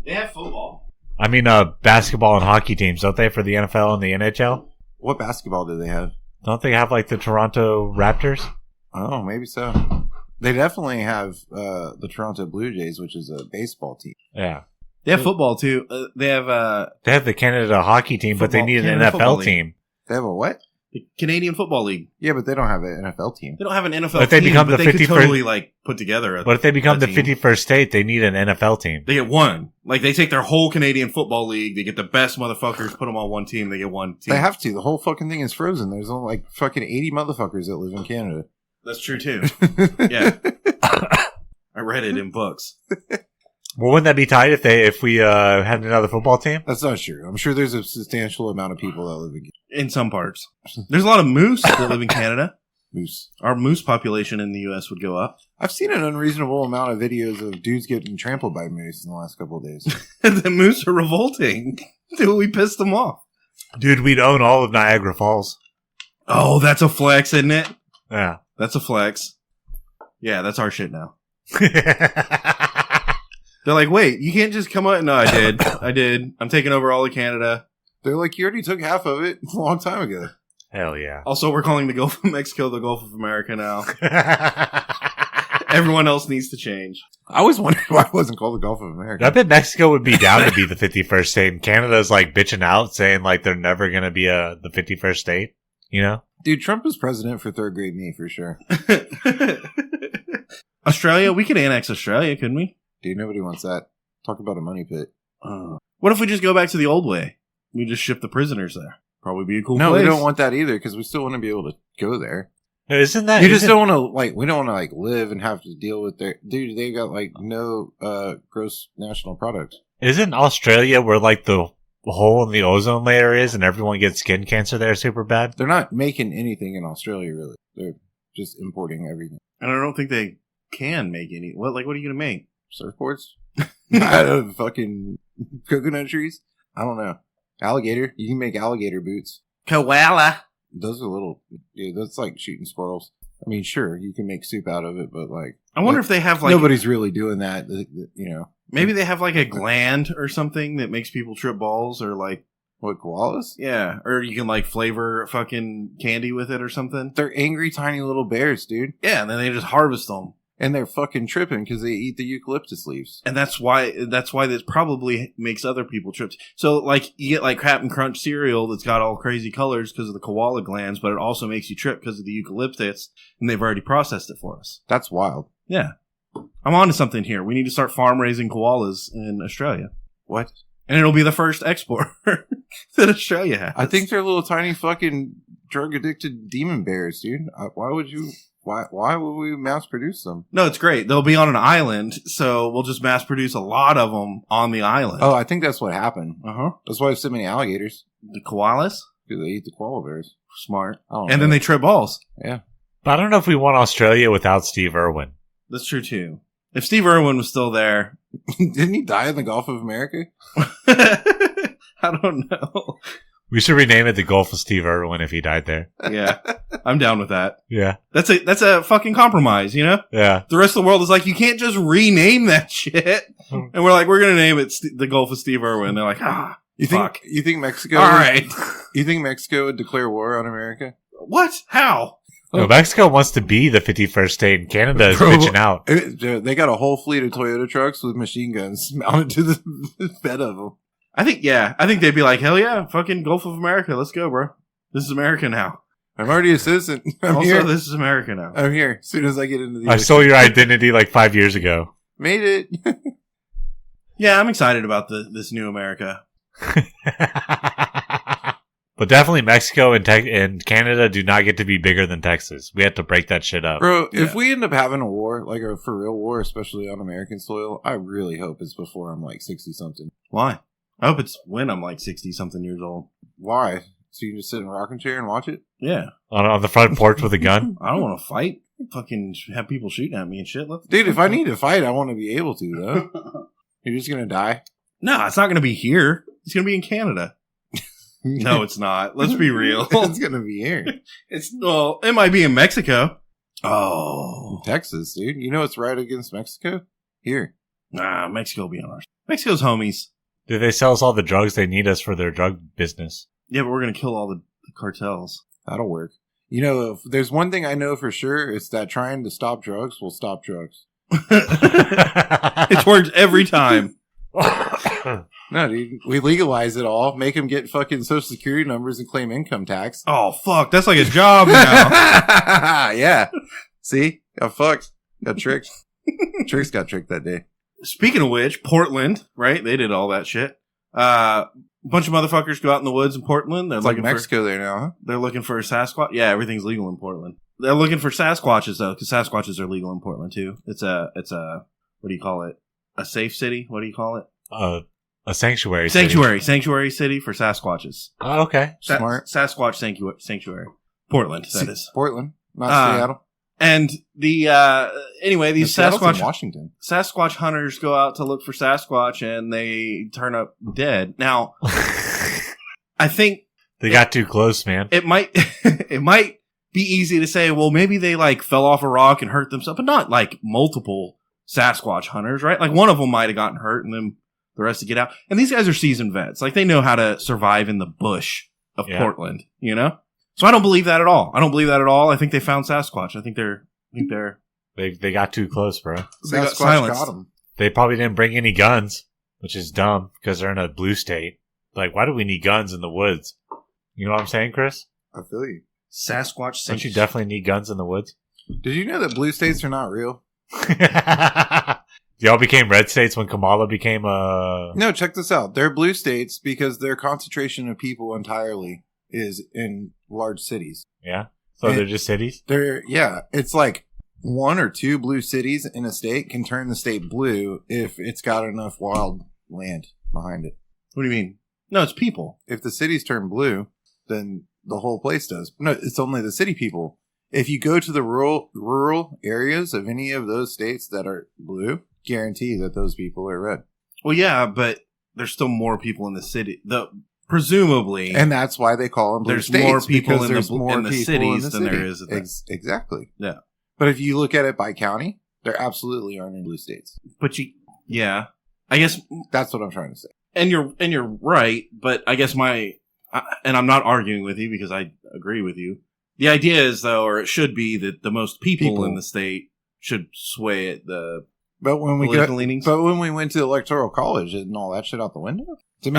They have football. I mean, basketball and hockey teams, don't they, for the NFL and the NHL? What basketball do they have? Don't they have, the Toronto Raptors? Oh, maybe so. They definitely have the Toronto Blue Jays, which is a baseball team. Yeah. They have football, too. They have the Canada hockey team, but they need an NFL team. They have a what? The Canadian Football League. Yeah, but they don't have an NFL team. They don't have an NFL But if they team, become but the they could 51st totally, put together But if they become the team. 51st state, they need an NFL team. They get one. They take their whole Canadian Football League, they get the best motherfuckers, put them on one team, they get one team. They have to. The whole fucking thing is frozen. There's only, fucking 80 motherfuckers that live in Canada. That's true, too. Yeah. I read it in books. Well, wouldn't that be tight if we had another football team? That's not true. I'm sure there's a substantial amount of people that live in Canada. In some parts. There's a lot of moose that live in Canada. Moose. Our moose population in the U.S. would go up. I've seen an unreasonable amount of videos of dudes getting trampled by moose in the last couple of days. The moose are revolting. Dude, we pissed them off. Dude, we'd own all of Niagara Falls. Oh, that's a flex, isn't it? Yeah. That's a flex. Yeah, that's our shit now. They're like, wait, you can't just come out. No, I did. I'm taking over all of Canada. They're like, you already took half of it a long time ago. Hell yeah. Also, we're calling the Gulf of Mexico the Gulf of America now. Everyone else needs to change. I always wondered why it wasn't called the Gulf of America. I bet Mexico would be down to be the 51st state, and Canada's like bitching out, saying like they're never going to be the 51st state. You know? Dude, Trump was president for third grade me for sure. Australia, we could annex Australia, couldn't we? Dude, nobody wants that. Talk about a money pit. What if we just go back to the old way? We just ship the prisoners there. Probably be a cool place. No, we don't want that either because we still want to be able to go there. Isn't that? You just don't want to we don't want to live and have to deal with their dude. They got no gross national product. Isn't Australia where like the hole in the ozone layer is, and everyone gets skin cancer there super bad? They're not making anything in Australia really. They're just importing everything. And I don't think they can make any. What are you gonna make? Surfboards out of fucking coconut trees? I don't know. Alligator. You can make alligator boots. Koala. Those are little. Dude, that's like shooting squirrels. I mean, sure, you can make soup out of it, but I wonder if they have nobody's really doing that. You know, maybe they have a gland or something that makes people trip balls, or what, koalas? Yeah, or you can flavor fucking candy with it or something. They're angry, tiny little bears, dude. Yeah, and then they just harvest them. And they're fucking tripping because they eat the eucalyptus leaves. And that's why this probably makes other people trip. So, you get Captain Crunch cereal that's got all crazy colors because of the koala glands, but it also makes you trip because of the eucalyptus, and they've already processed it for us. That's wild. Yeah. I'm on to something here. We need to start farm raising koalas in Australia. What? And it'll be the first export that Australia has. I think they're little tiny fucking drug-addicted demon bears, dude. Why would we mass produce them? No, it's great. They'll be on an island, so we'll just mass produce a lot of them on the island. Oh, I think that's what happened. Uh-huh. That's why there's so many alligators. The koalas? Because they eat the koala bears. Smart. And then they trip balls. Yeah. But I don't know if we want Australia without Steve Irwin. That's true, too. If Steve Irwin was still there... Didn't he die in the Gulf of America? I don't know. We should rename it the Gulf of Steve Irwin if he died there. Yeah, I'm down with that. Yeah. That's a fucking compromise, you know? Yeah. The rest of the world is you can't just rename that shit. And we're we're going to name it the Gulf of Steve Irwin. They're you fuck. You think Mexico... All right. You think Mexico would declare war on America? What? How? No, Mexico wants to be the 51st state, and Canada is bitching out. They got a whole fleet of Toyota trucks with machine guns mounted to the bed of them. I think they'd be hell yeah, fucking Gulf of America. Let's go, bro. This is America now. I'm already a citizen. This is America now. I'm here as soon as I get into the I stole your identity 5 years ago. Made it. Yeah, I'm excited about this new America. But definitely Mexico and Canada do not get to be bigger than Texas. We have to break that shit up. Bro, if we end up having a war, a for real war, especially on American soil, I really hope it's before I'm 60-something. Why? I hope it's when I'm 60-something years old. Why? So you can just sit in a rocking chair and watch it? Yeah. On the front porch with a gun? I don't want to fight. Fucking have people shooting at me and shit. Dude, if I need to fight, I want to be able to, though. You're just going to die? No, it's not going to be here. It's going to be in Canada. No, it's not. Let's be real. It's going to be here. It might be in Mexico. Oh. Texas, dude. You know what's right against Mexico? Here. Nah, Mexico will be on ours. Mexico's homies. Do they sell us all the drugs they need us for their drug business? Yeah, but we're going to kill all the cartels. That'll work. You know, if there's one thing I know for sure, it's that trying to stop drugs will stop drugs. It's worked every time. No, dude. We legalize it all, make them get fucking social security numbers and claim income tax. Oh, fuck. That's like a job now. Yeah. See? Got fucked. Got tricked. Tricks got tricked that day. Speaking of which, Portland, right? They did all that shit. Bunch of motherfuckers go out in the woods in Portland. They're it's like Mexico there now, huh? They're looking for a Sasquatch. Yeah, everything's legal in Portland. They're looking for Sasquatches, though, because Sasquatches are legal in Portland, too. It's a, what do you call it? A safe city? What do you call it? A sanctuary city. Sanctuary city for Sasquatches. Oh, okay. Smart. Sasquatch sanctuary. Portland, that is. Portland, not Seattle. And anyway, these Sasquatch Washington. Sasquatch hunters go out to look for Sasquatch and they turn up dead. Now, I think they got too close, man. It might be easy to say, well, maybe they fell off a rock and hurt themselves, but not multiple Sasquatch hunters, right? One of them might have gotten hurt and then the rest to get out. And these guys are seasoned vets. They know how to survive in the bush of Portland, you know? So I don't believe that at all. I think they found Sasquatch. I think they're They got too close, bro. They got Sasquatch silenced. got him. They probably didn't bring any guns, which is dumb because they're in a blue state. Like, why do we need guns in the woods? You know what I'm saying, Chris? I feel you. Sasquatch. Don't you definitely need guns in the woods? Did you know that blue states are not real? Y'all became red states when Kamala became a... No, check this out. They're blue states because their concentration of people entirely is in large cities. Yeah? So And they're just cities? It's like 1 or 2 blue cities in a state can turn the state blue if it's got enough wild land behind it. What do you mean? No, it's people. If the cities turn blue, then the whole place does. No, it's only the city people. If you go to the rural areas of any of those states that are blue, guarantee that those people are red. Well, yeah, but there's still more people in the city. Presumably, And that's why they call them blue there's states. more people because in there's the more people cities in the than there city. is at the... Exactly. Yeah. But if you look at it by county, there absolutely aren't any blue states. But I guess, That's what I'm trying to say. and you're right. But I guess and I'm not arguing with you because I agree with you. The idea is, though, or it should be, that the most people in the state should sway it. But when we Political leanings? but when we went to electoral college, isn't all that shit out the window? To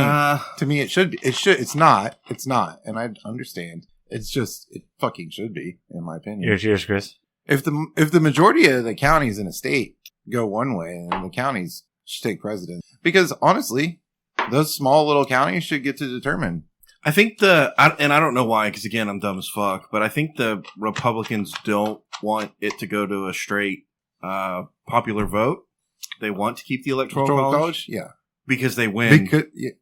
me, it should be. It's not, and I understand. It's just, it fucking should be, in my opinion. Cheers, Chris. If the majority of the counties in a state go one way, and the counties should take precedence, because honestly, those small little counties should get to determine. I think and I don't know why, because again, I'm dumb as fuck, but I think the Republicans don't want it to go to a straight popular vote. They want to keep the electoral college, yeah, because they win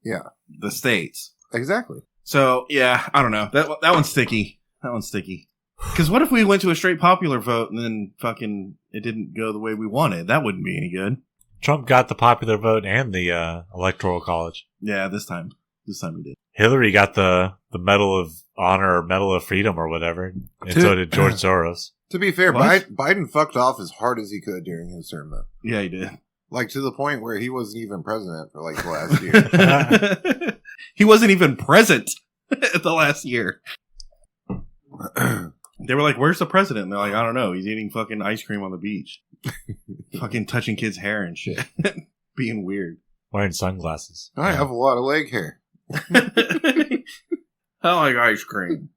yeah, the states. exactly. So yeah, I don't know. That one's sticky. Because what if we went to a straight popular vote and then fucking it didn't go the way we wanted? That wouldn't be any good. Trump got the popular vote and the electoral college. Yeah, this time we did. Hillary got the Medal of Honor or Medal of Freedom or whatever, and so did George Soros. To be fair, What? Biden fucked off as hard as he could during his term, though. Yeah, he did. Like, to the point where he wasn't even president for, like, the last year. He wasn't even present at the last year. They were like, "Where's the president?" And they're like, "I don't know. He's eating fucking ice cream on the beach, fucking touching kids' hair and shit, being weird." Wearing sunglasses. I have a lot of leg hair. I like ice cream.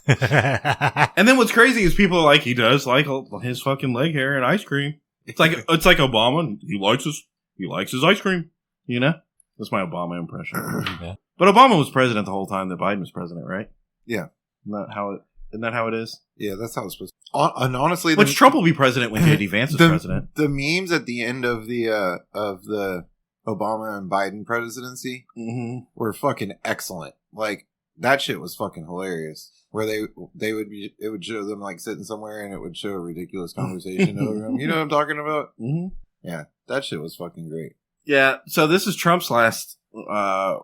And then what's crazy is people are like, he does like his fucking leg hair and ice cream. It's like Obama. He likes his ice cream. You know, that's my Obama impression. Yeah. But Obama was president the whole time that Biden was president, right? Yeah. Isn't that how it is? Yeah, that's how it's supposed to. And honestly, Which Trump will be president when J.D. Vance is president. The memes at the end of the Obama and Biden presidency were fucking excellent. Like, that shit was fucking hilarious. Where it would show them like sitting somewhere and it would show a ridiculous conversation over them. You know what I'm talking about? Mm-hmm. Yeah, that shit was fucking great. Yeah, so this is Trump's last go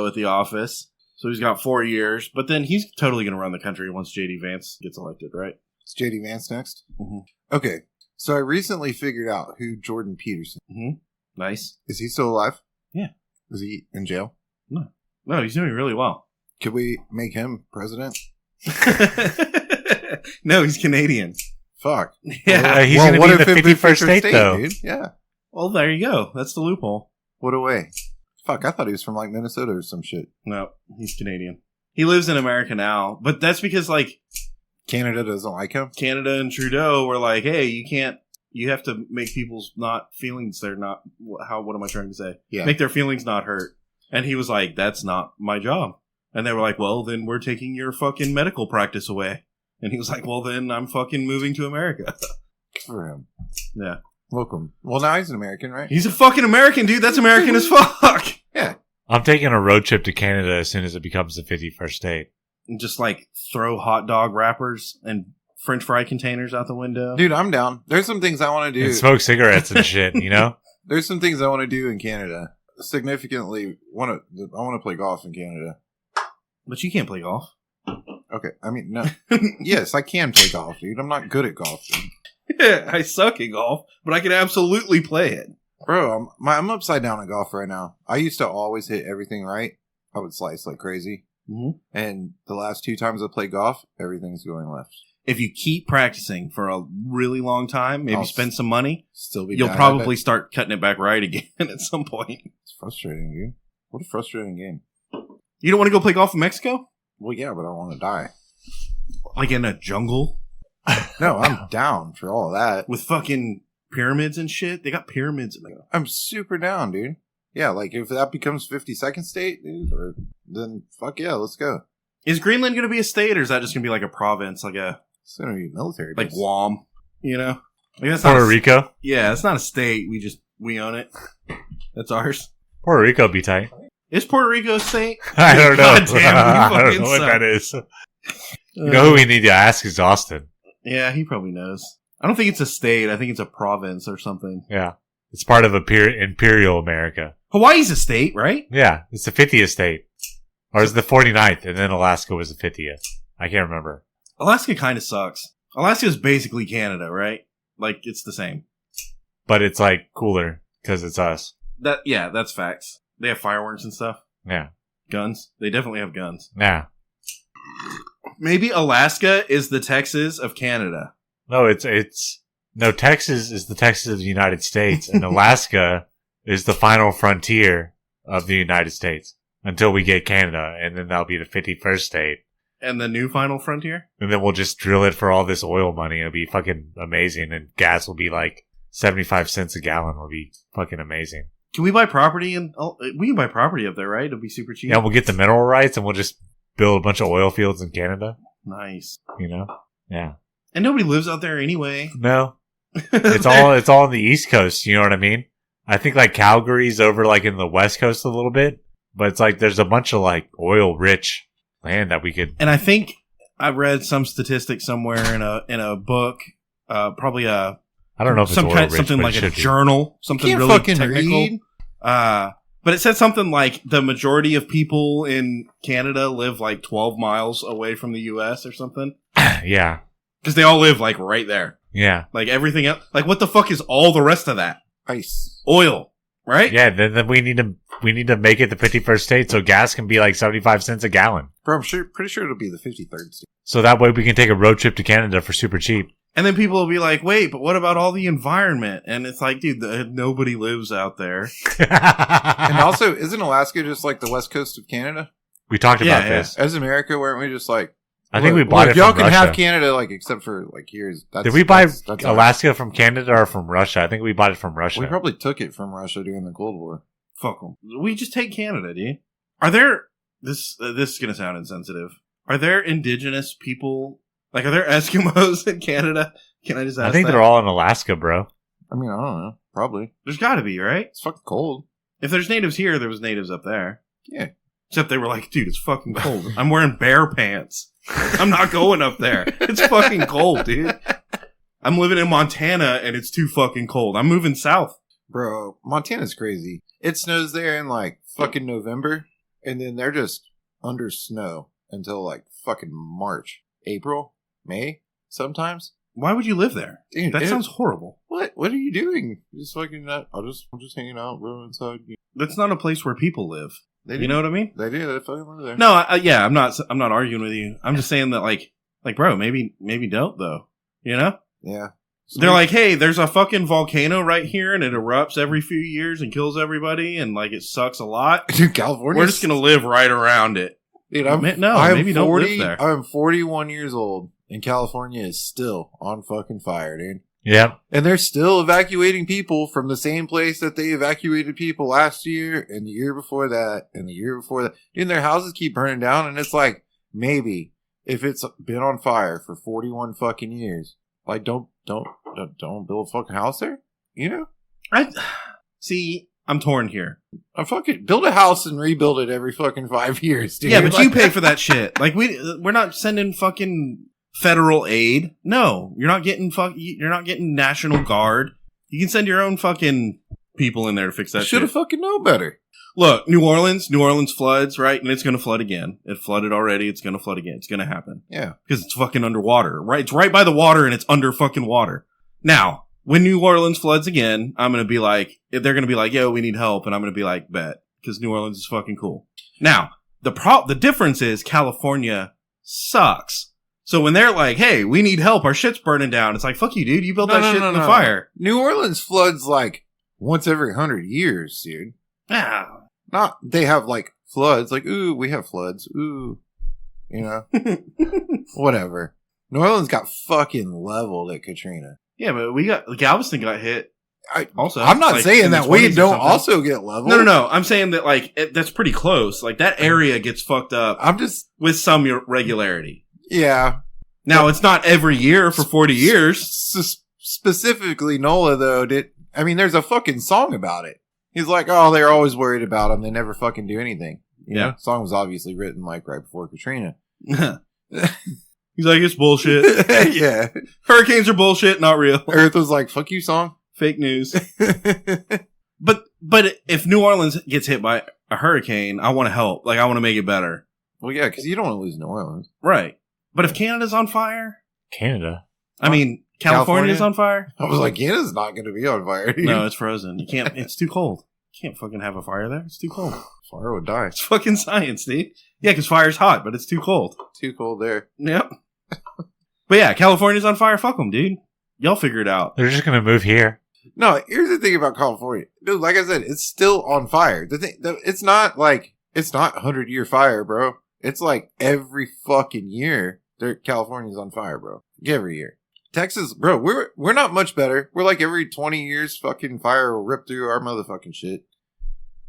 at the office. So he's got 4 years, but then he's totally going to run the country once J.D. Vance gets elected, right? Is J.D. Vance next? Mm-hmm. Okay, so I recently figured out who Jordan Peterson. Mm-hmm. Nice. Is he still alive? Yeah. Is he in jail? No, he's doing really well. Could we make him president? No, he's Canadian. Fuck. Yeah. He's going to be in the 51st state, though. Dude? Yeah. Well, there you go. That's the loophole. What a way. Fuck, I thought he was from like Minnesota or some shit. No, he's Canadian. He lives in America now, but that's because like Canada doesn't like him? Canada and Trudeau were like, hey, you have to make people's what am I trying to say? Yeah. Make their feelings not hurt. And he was like, that's not my job. And they were like, well, then we're taking your fucking medical practice away. And he was like, well, then I'm fucking moving to America. Good for him. Yeah. Welcome. Well, now he's an American, right? He's a fucking American, dude. That's American as fuck. Yeah. I'm taking a road trip to Canada as soon as it becomes the 51st state. And just like throw hot dog wrappers and French fry containers out the window. Dude, I'm down. There's some things I want to do. And smoke cigarettes and shit, you know? There's some things I want to do in Canada. Significantly, I want to play golf in Canada. But you can't play golf. Okay. I mean, no. Yes, I can play golf, dude. I'm not good at golf, dude. Yeah, I suck at golf, but I can absolutely play it. Bro, I'm upside down at golf right now. I used to always hit everything right. I would slice like crazy. Mm-hmm. And the last 2 times I played golf, everything's going left. If you keep practicing for a really long time, maybe spend some money, Still be you'll bad, probably start cutting it back right again at some point. It's frustrating, dude. What a frustrating game. You don't want to go play golf in Mexico? Well, yeah, but I want to die. Like in a jungle? No, I'm down for all that. With fucking pyramids and shit? They got pyramids in there. I'm super down, dude. Yeah, like if that becomes 52nd state, dude, then fuck yeah, let's go. Is Greenland going to be a state, or is that just going to be like a province, like It's gonna be military like base. Guam? You know, like that's Puerto Rico. Yeah, it's not a state. We own it. That's ours. Puerto Rico be tight. Is Puerto Rico a state? I don't know. God damn, you I don't fucking know what suck. that is. You know who we need to ask is Austin. Yeah, he probably knows. I don't think it's a state. I think it's a province or something. Yeah. It's part of Imperial America. Hawaii's a state, right? Yeah. It's the 50th state. Or is it the 49th? And then Alaska was the 50th. I can't remember. Alaska kind of sucks. Alaska's basically Canada, right? Like, it's the same. But it's like cooler because it's us. Yeah, that's facts. They have fireworks and stuff. Yeah. Guns. They definitely have guns. Yeah. Maybe Alaska is the Texas of Canada. No, no, Texas is the Texas of the United States, and Alaska is the final frontier of the United States until we get Canada, and then that'll be the 51st state. And the new final frontier? And then we'll just drill it for all this oil money. It'll be fucking amazing, and gas will be like 75 cents a gallon. Will be fucking amazing. Can we buy property? We can buy property up there, right? It'll be super cheap. Yeah, we'll get the mineral rights, and we'll just build a bunch of oil fields in Canada. Nice. You know? Yeah. And nobody lives out there anyway. No. It's all on the East Coast, you know what I mean? I think like Calgary's over like in the West Coast a little bit, but it's like there's a bunch of like oil rich land that we could. And I think I read some statistic somewhere in a book, probably I don't know if it's oil rich, something but like it a should be. journal, something Can't really fucking technical. read. But it said something like the majority of people in Canada live like 12 miles away from the U.S. or something. Yeah. Because they all live like right there. Yeah. Like everything else. Like what the fuck is all the rest of that? Ice. Oil. Right? Yeah, then we need to make it the 51st state so gas can be like 75 cents a gallon. Bro, I'm pretty sure it'll be the 53rd state. So that way we can take a road trip to Canada for super cheap. And then people will be like, wait, but what about all the environment? And it's like, dude, nobody lives out there. And also, isn't Alaska just like the west coast of Canada? We talked about Yeah. this. As America, weren't we just like... I think we bought it y'all from can Russia. have Canada, like, except for, like, here's... Did we buy that's ours. Alaska from Canada or from Russia? I think we bought it from Russia. We probably took it from Russia during the Cold War. Fuck them. We just take Canada, dude. Are there... This is going to sound insensitive. Are there indigenous people... Like, are there Eskimos in Canada? Can I just ask I think that? they're all in Alaska, bro. I mean, I don't know. Probably. There's got to be, right? It's fucking cold. If there's natives here, there was natives up there. Yeah. Except they were like, dude, it's fucking cold. I'm wearing bear pants. I'm not going up there. It's fucking cold, dude. I'm living in Montana and it's too fucking cold. I'm moving south. Bro, Montana's crazy. It snows there in, like, fucking November, and then they're just under snow until, like, fucking March. April? May? Sometimes? Why would you live there? Dude, That sounds horrible. What? What are you doing? Just fucking not... I'm just hanging out, bro, inside. That's not a place where people live. They You know what I mean? They do. They fucking live there. No, I'm not arguing with you. I'm just saying that, like, bro, maybe don't though. You know? Yeah. They're like, hey, there's a fucking volcano right here, and it erupts every few years and kills everybody, and like it sucks a lot. Dude, California. We're just gonna live right around it. Dude, Maybe don't live there. I'm 41 years old, and California is still on fucking fire, dude. Yep. And they're still evacuating people from the same place that they evacuated people last year, and the year before that, and the year before that. Dude, their houses keep burning down, and it's like, maybe if it's been on fire for 41 fucking years, like, don't build a fucking house there, you know? I'm torn here. I'm fucking build a house and rebuild it every fucking 5 years, dude. Yeah, but you Like- pay for that shit. Like we're not sending fucking federal aid. No, you're not getting National Guard. You can send your own fucking people in there to fix that Should shit. have fucking known better. Look, New Orleans floods, right? And it's going to flood again. It flooded already. It's going to flood again. It's going to happen. Yeah. Because it's fucking underwater, right? It's right by the water and it's under fucking water. Now, when New Orleans floods again, they're going to be like, yo, we need help. And I'm going to be like, bet. Because New Orleans is fucking cool. Now, the difference is California sucks. So when they're like, hey, we need help, our shit's burning down, it's like, fuck you, dude. You built that shit in the fire. New Orleans floods like once every 100 years, dude. Yeah. They have like floods, like, ooh, we have floods. Ooh. You know? Whatever. New Orleans got fucking leveled at Katrina. Yeah, but Galveston got hit. I'm not saying that we don't also get leveled. No. I'm saying that like that's pretty close. Like that area gets fucked up. I'm just with some regularity. Yeah. Now it's not every year for 40 years. Specifically, Nola though there's a fucking song about it. He's like, oh, they're always worried about them. They never fucking do anything. You know? The song was obviously written like right before Katrina. He's like, it's bullshit. Yeah. Hurricanes are bullshit, not real. Earth was like, fuck you, song. Fake news. But if New Orleans gets hit by a hurricane, I want to help. Like, I want to make it better. Well, yeah, because you don't want to lose New Orleans. Right. But if Canada's on fire? Canada? I mean, California's on fire? I was like, Canada's not going to be on fire. Dude. No, it's frozen. You can't, it's too cold. You can't fucking have a fire there. It's too cold. Fire would die. It's fucking science, dude. Yeah, because fire's hot, but it's too cold. Too cold there. Yep. But yeah, California's on fire. Fuck them, dude. Y'all figure it out. They're just going to move here. No, here's the thing about California. Dude, like I said, it's still on fire. It's not 100-year fire, bro. It's like every fucking year, California's on fire, bro. Every year. Texas, bro, we're not much better. We're like every 20 years, fucking fire will rip through our motherfucking shit.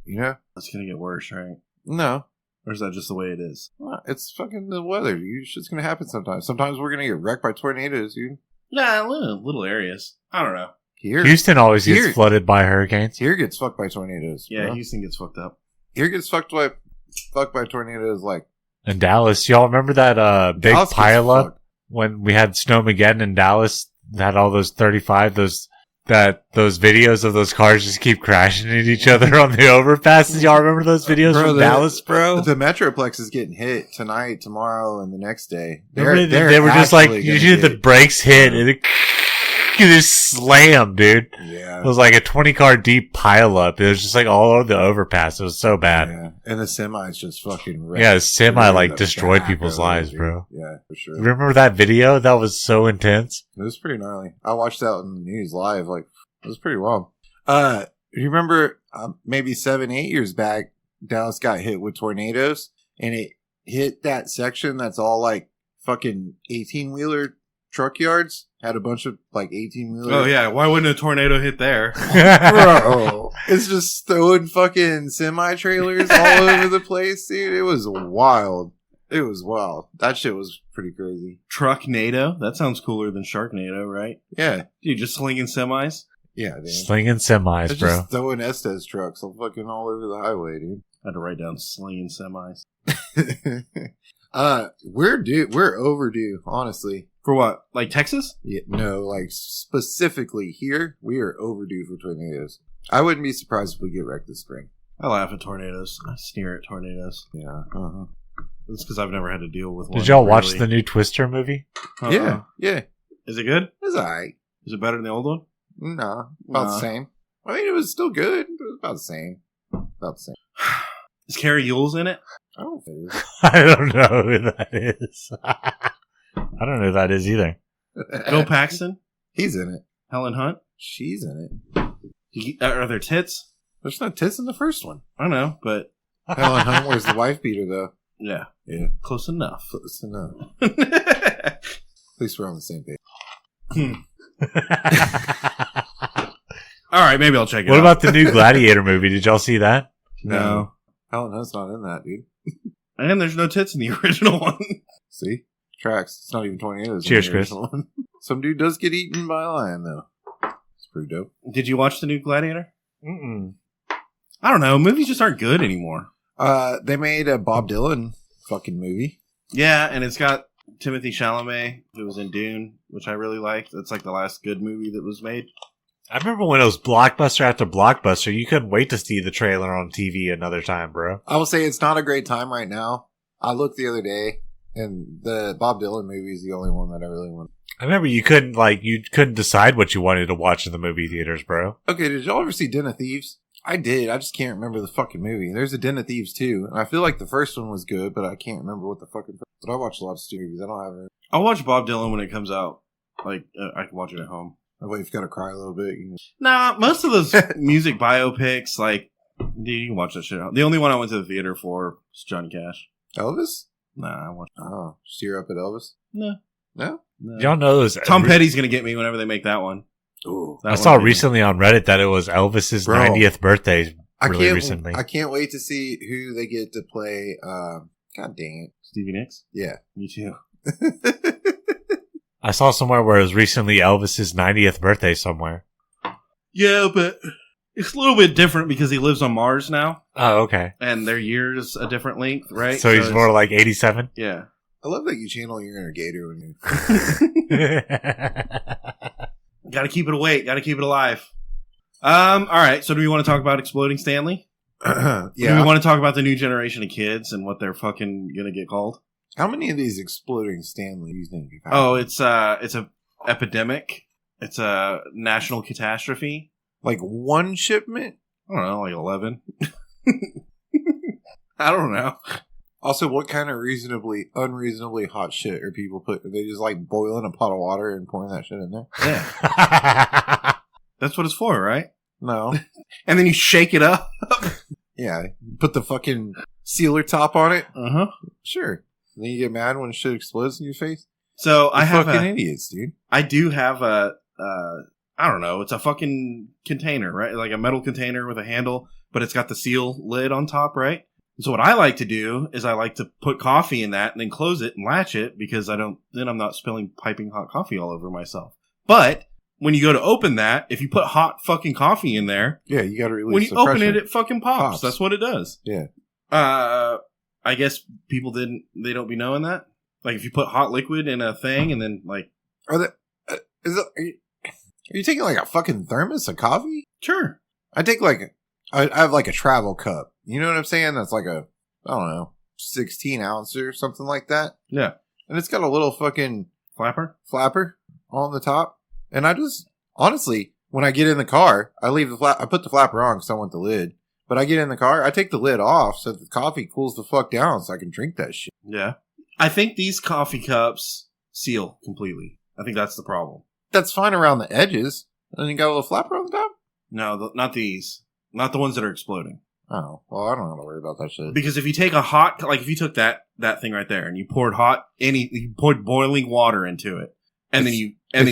You know? It's gonna get worse, right? No. Or is that just the way it is? It's fucking the weather, dude. Shit's gonna happen sometimes. Sometimes we're gonna get wrecked by tornadoes, dude. Nah, little areas. I don't know. Houston always gets flooded by hurricanes. Here gets fucked by tornadoes. Yeah, bro. Houston gets fucked up. Here gets fucked by tornadoes like. In Dallas, y'all remember that big pileup when we had Snowmageddon in Dallas? That all those 35, those videos of those cars just keep crashing into each other on the overpasses. Y'all remember those videos from Dallas, bro? The Metroplex is getting hit tonight, tomorrow, and the next day. They were just like, you hear the brakes hit and it just slammed, dude. Yeah. It was like a 20-car deep pileup. It was just like all over the overpass. It was so bad. Yeah. And the semis just fucking wrecked. Yeah, the semi like destroyed people's lives, bro. Yeah, for sure. Remember that video? That was so intense. It was pretty gnarly. I watched that on the news live. Like, it was pretty wild. You remember maybe 7-8 years back, Dallas got hit with tornadoes, and it hit that section that's all like fucking 18-wheeler truck yards. Had a bunch of like 18-wheeler. Oh yeah, why wouldn't a tornado hit there? Bro, it's just throwing fucking semi-trailers all over the place, dude. It was wild. It was wild. That shit was pretty crazy. Trucknado? That sounds cooler than Sharknado, right? Yeah. Dude, just slinging semis? Yeah, dude. Slinging semis, it's bro. Just throwing Estes trucks fucking all over the highway, dude. I had to write down slinging semis. We're overdue, honestly. For what? Like Texas? Yeah, no, like specifically here, we are overdue for tornadoes. I wouldn't be surprised if we get wrecked this spring. I laugh at tornadoes. I sneer at tornadoes. Yeah. It's because I've never had to deal with one. Did y'all watch the new Twister movie? Yeah. Is it good? It's alright. Is it better than the old one? No, about the same. I mean, it was still good. It was about the same. Is Carrie Yules in it? I don't think it is. I don't know who that is. I don't know who that is either. Bill Paxton? He's in it. Helen Hunt? She's in it. Are there tits? There's no tits in the first one. I don't know, but... Helen Hunt wears the wife beater, though. Yeah. Close enough. Close enough. At least we're on the same page. All right, maybe I'll check it out. What about the new Gladiator movie? Did y'all see that? No. Helen Hunt's not in that, dude. And there's no tits in the original one. See? Tracks. It's not even 28. Cheers, Chris. Some dude does get eaten by a lion, though. It's pretty dope. Did you watch the new Gladiator? Mm-mm. I don't know. Movies just aren't good anymore. They made a Bob Dylan fucking movie. Yeah, and it's got Timothée Chalamet, who was in Dune, which I really liked. That's like the last good movie that was made. I remember when it was blockbuster after blockbuster. You couldn't wait to see the trailer on TV another time, bro. I will say it's not a great time right now. I looked the other day, and the Bob Dylan movie is the only one that I really want. I remember you couldn't decide what you wanted to watch in the movie theaters, bro. Okay, did y'all ever see Den of Thieves? I did. I just can't remember the fucking movie. There's a Den of Thieves too, and I feel like the first one was good, but I can't remember what the fucking. But I watch a lot of stupid movies. I don't have it. I'll watch Bob Dylan when it comes out. Like I can watch it at home. Oh, wait, you've got to cry a little bit. Nah, most of those music biopics, like, dude, you can watch that shit. The only one I went to the theater for was Johnny Cash. Elvis? Nah, I watched. Oh, steer up at Elvis? No. No? Y'all know those. Tom Petty's gonna get me whenever they make that one. Ooh. I saw recently on Reddit that it was Elvis's 90th birthday recently. I can't wait to see who they get to play. God dang it. Stevie Nicks? Yeah. Me too. I saw somewhere where it was recently Elvis's 90th birthday somewhere. Yeah, but it's a little bit different because he lives on Mars now. Oh, okay. And their year's a different length, right? So he's more like 87? Yeah. I love that you channel your inner gator when you... Gotta keep it awake. Gotta keep it alive. All right. So do we want to talk about Exploding Stanley? Yeah. Do we want to talk about the new generation of kids and what they're fucking gonna get called? How many of these Exploding Stanley do you think you've had? Oh, it's a epidemic. It's a national catastrophe. Like one shipment? I don't know, like 11. I don't know. Also, what kind of unreasonably hot shit are people putting? Are they just like boiling a pot of water and pouring that shit in there? Yeah. That's what it's for, right? No. And then you shake it up. Yeah. Put the fucking sealer top on it. Uh-huh. Sure. And then you get mad when shit explodes in your face? So I have fucking idiots, dude. I do have I don't know, it's a fucking container, right? Like a metal container with a handle, but it's got the seal lid on top, right? So what I like to do is I like to put coffee in that and then close it and latch it because then I'm not spilling piping hot coffee all over myself. But when you go to open that, if you put hot fucking coffee in there, yeah, you got to release. When you open pressure. it fucking pops. That's what it does. Yeah. I guess people they don't be knowing that. Like if you put hot liquid in a thing and then like, are you taking like a fucking thermos of coffee? Sure. I take I have like a travel cup. You know what I'm saying? That's like I don't know, 16 ounce or something like that. Yeah. And it's got a little fucking flapper on the top. And I just, honestly, when I get in the car, I leave I put the flapper on because I want the lid. But I get in the car, I take the lid off so the coffee cools the fuck down so I can drink that shit. Yeah. I think these coffee cups seal completely. I think that's the problem. That's fine around the edges. And then you got a little flapper on the top? No, not these. Not the ones that are exploding. Oh, well, I don't have to worry about that shit. Because if you take if you took that thing right there and you poured you poured boiling water into it, and then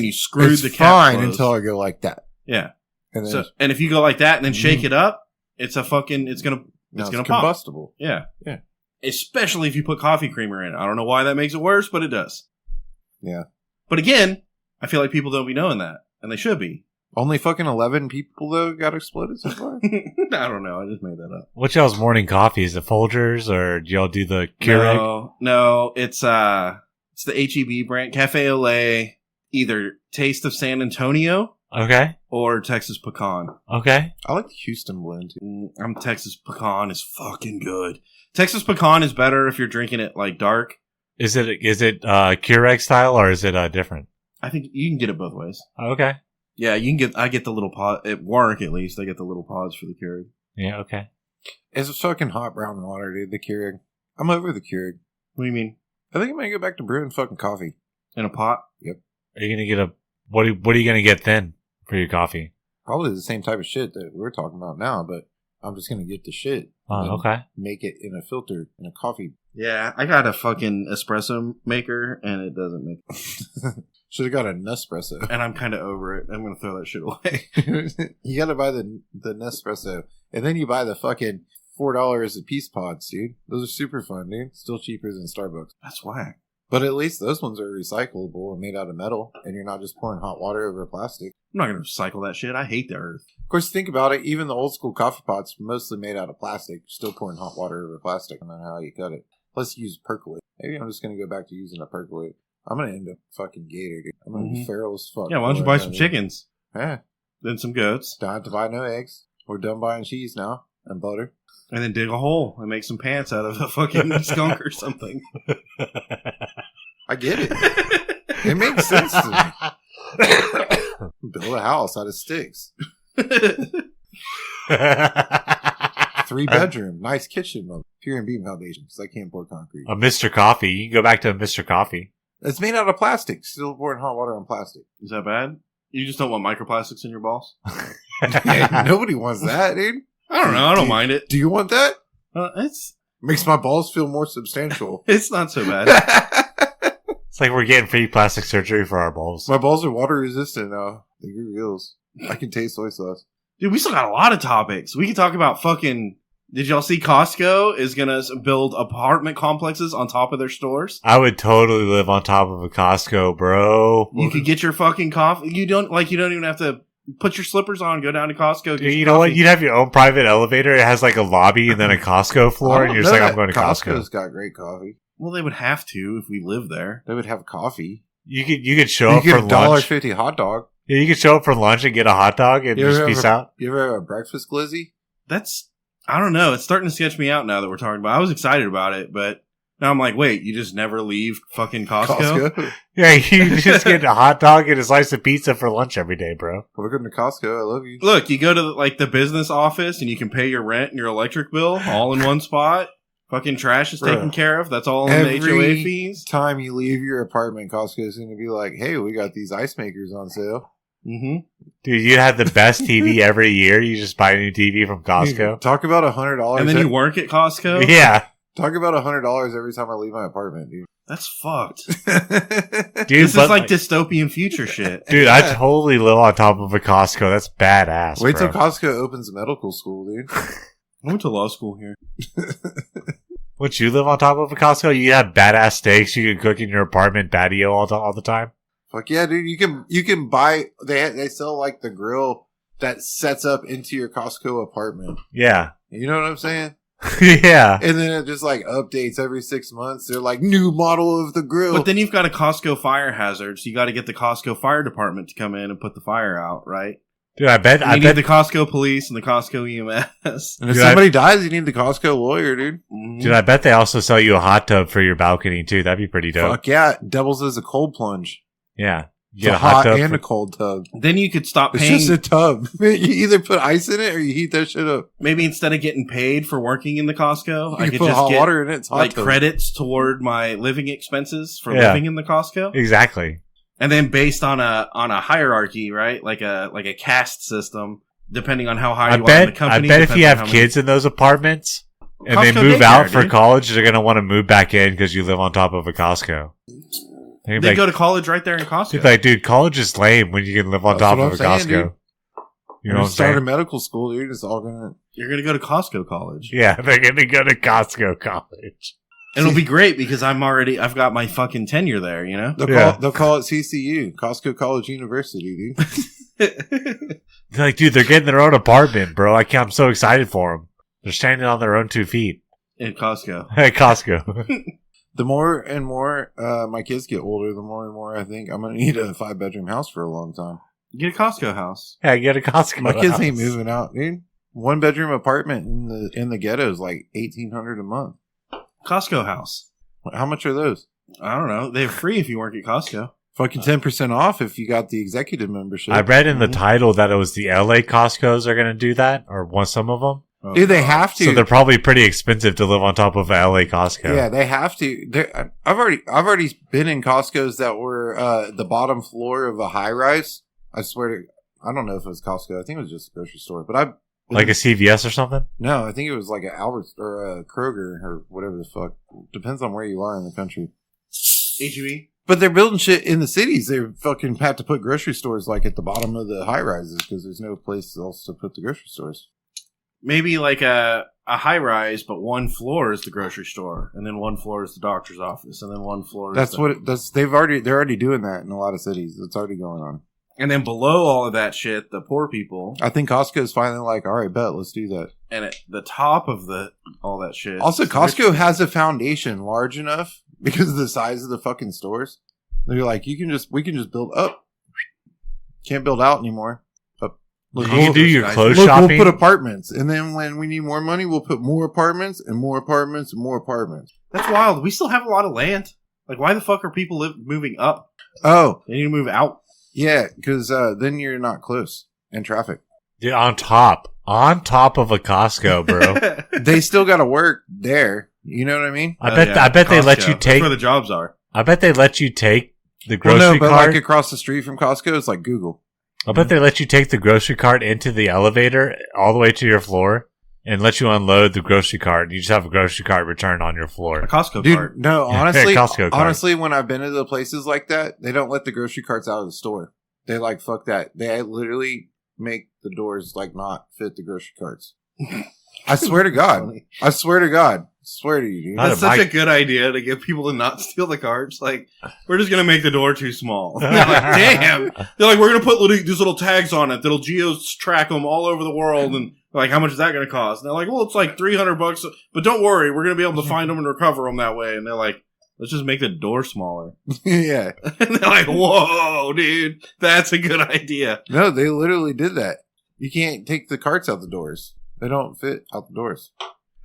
you screwed the cap fine closed. Until I go like that. Yeah. And then and if you go like that and then shake it up, it's gonna pop. Combustible. Yeah. Yeah. Especially if you put coffee creamer in it. I don't know why that makes it worse, but it does. Yeah. But again, I feel like people don't be knowing that, and they should be. Only fucking 11 people, though, got exploded so far? I don't know. I just made that up. What's y'all's morning coffee? Is it Folgers, or do y'all do the Keurig? No, it's the HEB brand, Cafe Olay, either Taste of San Antonio, okay, or Texas Pecan. Okay, I like the Houston blend, too. Texas Pecan is fucking good. Texas Pecan is better if you're drinking it, like, dark. Is it Keurig style, or is it different? I think you can get it both ways. Okay. Yeah, I get the little pod at work, at least. I get the little pods for the Keurig. Yeah, okay. It's a fucking hot brown water, dude, the Keurig. I'm over the Keurig. What do you mean? I think I'm going to go back to brewing fucking coffee. In a pot? Yep. Are you going to get what are you going to get then for your coffee? Probably the same type of shit that we're talking about now, but I'm just going to get the shit. Oh, okay. Make it in a filter, in a coffee. Yeah, I got a fucking espresso maker, and it doesn't make it. Should have got a Nespresso. And I'm kind of over it. I'm going to throw that shit away. You got to buy the Nespresso. And then you buy the fucking $4 a piece pods, dude. Those are super fun, dude. Still cheaper than Starbucks. That's whack. But at least those ones are recyclable and made out of metal. And you're not just pouring hot water over plastic. I'm not going to recycle that shit. I hate the earth. Of course, think about it. Even the old school coffee pots, mostly made out of plastic. Still pouring hot water over plastic, no matter how you cut it. Let's use percolate. Maybe I'm just going to go back to using a percolate. I'm going to end up fucking gator, dude. I'm going to be feral as fuck. Yeah, why don't you buy some chickens? Yeah. Then some goats. Don't have to buy no eggs. We're done buying cheese now. And butter. And then dig a hole and make some pants out of a fucking skunk or something. I get it. It makes sense to me. Build a house out of sticks. 3-bedroom, nice kitchen, pier and beam foundation, because I can't pour concrete. A Mr. Coffee. You can go back to a Mr. Coffee. It's made out of plastic. Still pouring hot water on plastic. Is that bad? You just don't want microplastics in your balls? Nobody wants that, dude. I don't know. I don't mind it. Do you want that? It's Makes my balls feel more substantial. It's not so bad. It's like we're getting free plastic surgery for our balls. My balls are water resistant now. They grew gills. I can taste soy sauce. Dude, we still got a lot of topics. We can talk about fucking... Did y'all see Costco is going to build apartment complexes on top of their stores? I would totally live on top of a Costco, bro. You could get your fucking coffee. You don't even have to put your slippers on, go down to Costco. Get You know what? You'd have your own private elevator. It has like a lobby and then a Costco floor. And you're just like, I'm going to Costco. Costco's got great coffee. Well, they would have to if we live there. They would have coffee. You could show up for You get a lunch. $1.50 hot dog. Yeah, you could show up for lunch and get a hot dog and just peace out. You ever have a breakfast glizzy? I don't know. It's starting to sketch me out now that we're talking about it. I was excited about it, but now I'm like, wait, you just never leave fucking Costco? Yeah, you just get a hot dog and a slice of pizza for lunch every day, bro. We're going to Costco. I love you. Look, you go to like the business office and you can pay your rent and your electric bill all in one spot. Fucking trash is taken care of. That's all in the HOA fees. Time you leave your apartment, Costco is going to be like, hey, we got these ice makers on sale. Mm-hmm. Dude, you have the best TV every year. You just buy a new TV from Costco. Talk about $100. And then you work at Costco? Yeah. Talk about $100 every time I leave my apartment, dude. That's fucked. Dude, this is like dystopian future shit. Dude, I totally live on top of a Costco. That's badass. Wait till bro. Costco opens a medical school, dude. I went to law school here. Would you live on top of a Costco? You have badass steaks you can cook in your apartment patio all the time. Fuck yeah, dude! You can buy. They sell like the grill that sets up into your Costco apartment. Yeah. You know what I'm saying? Yeah. And then it just like updates every 6 months. They're like new model of the grill. But then you've got a Costco fire hazard, so you got to get the Costco fire department to come in and put the fire out, right? Dude, I bet need the Costco police and the Costco EMS. And if somebody dies, you need the Costco lawyer, dude. Mm-hmm. Dude, I bet they also sell you a hot tub for your balcony too. That'd be pretty dope. Fuck yeah, it doubles as a cold plunge. Yeah. You get a hot tub and a cold tub. Then you could stop paying. It's just a tub. You either put ice in it or you heat that shit up. Maybe instead of getting paid for working in the Costco, I could put just hot get water in it. It's hot like tub. credits toward my living expenses for living in the Costco. Exactly. And then based on a hierarchy, right? Like a caste system, depending on how high you are in the company. I bet if you have kids in those apartments and Costco they move daycare, out for dude. college, they're going to want to move back in because you live on top of a Costco. They go to college right there in Costco. Dude, like, dude, college is lame when you can live on top of a Costco. Dude. You know what I'm start a saying? medical school, dude. It's all gonna. You're gonna go to Costco college. Yeah, they're going to go to Costco college. And it'll be great because I've got my fucking tenure there, you know? They'll call it CCU, Costco College University, dude. They're like, dude, they're getting their own apartment, bro. I'm so excited for them. They're standing on their own 2 feet. In Costco. At Costco. The more and more my kids get older, the more and more I think I'm gonna need a 5-bedroom house for a long time. Get a Costco house. Yeah, get a Costco My kids house. ain't moving out, dude. 1-bedroom apartment in the ghetto is like $1,800 a month. Costco house. How much are those? I don't know. They're free if you work at Costco. Fucking 10% off if you got the executive membership. I read in the title that it was the LA Costco's are going to do that, or some of them. Oh, Dude, they have to. So they're probably pretty expensive to live on top of a LA Costco. Yeah, they have to. I've already been in Costco's that were the bottom floor of a high rise. I swear to, I don't know if it was Costco. I think it was just a grocery store. But like a CVS or something. No, I think it was like an Alberts or a Kroger or whatever the fuck. Depends on where you are in the country. HEB. But they're building shit in the cities. They fucking have to put grocery stores like at the bottom of the high rises because there's no place else to put the grocery stores. Maybe like a high rise, but one floor is the grocery store, and then one floor is the doctor's office, and then one floor. They're already doing that in a lot of cities. It's already going on. And then below all of that shit, the poor people. I think Costco is finally like, all right, bet, let's do that. And at the top of all that shit. Also, Costco has a foundation large enough because of the size of the fucking stores. They're like, we can just build up. Can't build out anymore. You can do your clothes We'll shopping. put apartments, and then when we need more money, we'll put more apartments and more apartments and more apartments. That's wild. We still have a lot of land. Like, why the fuck are people moving up? Oh, They need to move out. yeah, because then you're not close in traffic. Dude, on top On top of a Costco, bro. They still got to work there. You know what I mean? I bet they let you That's take. where the jobs are. I bet they let you take the Well, grocery no, but cart. like across the street from Costco, it's like Google. I bet they let you take the grocery cart into the elevator all the way to your floor and let you unload the grocery cart. You just have a grocery cart returned on your A floor. Costco Dude, cart. no, Yeah, honestly, Costco cart. honestly, when I've been to the places like that, they don't let the grocery carts out of the store. They like, fuck that. They literally make the doors like not fit the grocery carts. I swear to God. I swear to God. Swear to you, dude. Not That's such a good idea to get people to not steal the carts. Like, we're just going to make the door too small. They're like, damn. They're like, we're going to put these little tags on it that'll track them all over the world. And like, how much is that going to cost? And they're like, well, it's like $300, but don't worry. We're going to be able to find them and recover them that way. And they're like, let's just make the door smaller. Yeah. And they're like, whoa, dude, that's a good idea. No, they literally did that. You can't take the carts out the doors. They don't fit out the doors.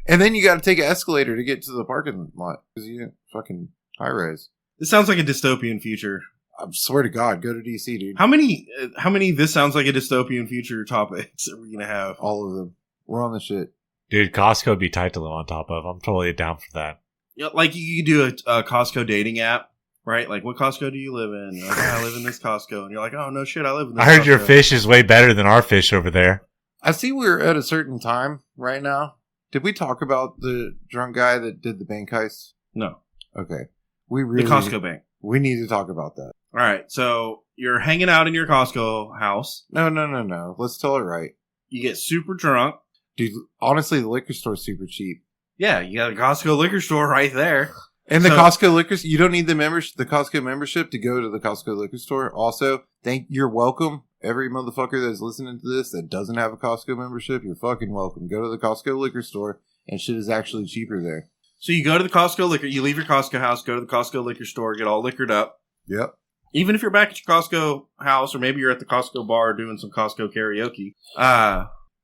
And then you got to take an escalator to get to the parking lot because you fucking high rise. This sounds like a dystopian future. I swear to God, go to DC, dude. How many this sounds like a dystopian future topics are we going to have? All of them. We're on the shit. Dude, Costco would be tight to live on top of. I'm totally down for that. Yeah, like you could do a Costco dating app, right? Like, what Costco do you live in? You're like, I live in this Costco. And you're like, oh, no shit, I live in this I heard your Costco. fish is way better than our fish over there. I see we're at a certain time right now. Did we talk about the drunk guy that did the bank heist? No. Okay. We The really Costco bank. We need to talk about that. All right, so you're hanging out in your Costco house. No. Let's tell it right. You get super drunk. Dude, honestly, the liquor store's super cheap. Yeah, you got a Costco liquor store right there. And the So- Costco liquor, you don't need the Costco membership to go to the Costco liquor store. Also, you're welcome. Every motherfucker that's listening to this that doesn't have a Costco membership, you're fucking welcome. Go to the Costco liquor store, and shit is actually cheaper there. So you go to the Costco liquor, you leave your Costco house, go to the Costco liquor store, get all liquored up. Yep. Even if you're back at your Costco house, or maybe you're at the Costco bar doing some Costco karaoke.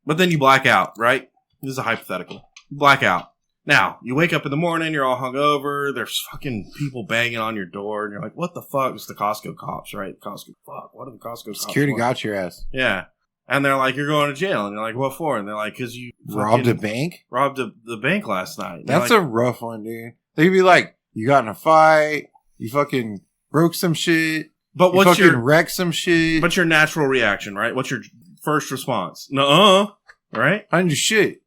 But then you black out, right? This is a hypothetical. You black out. Now, you wake up in the morning, you're all hungover, there's fucking people banging on your door, and you're like, what the fuck? It's the Costco cops, right? Costco, fuck, what are the Costco cops? Security for? got your ass. Yeah. And they're like, you're going to jail. And you're like, what for? And they're like, because you Robbed a fucking bank? robbed the bank last night. And you're That's like, a rough one, dude. They'd be like, you got in a fight, you fucking broke some shit, but you what's fucking your wrecked some shit. What's your natural reaction, right? What's your first response? Nuh-uh, right? I didn't do shit.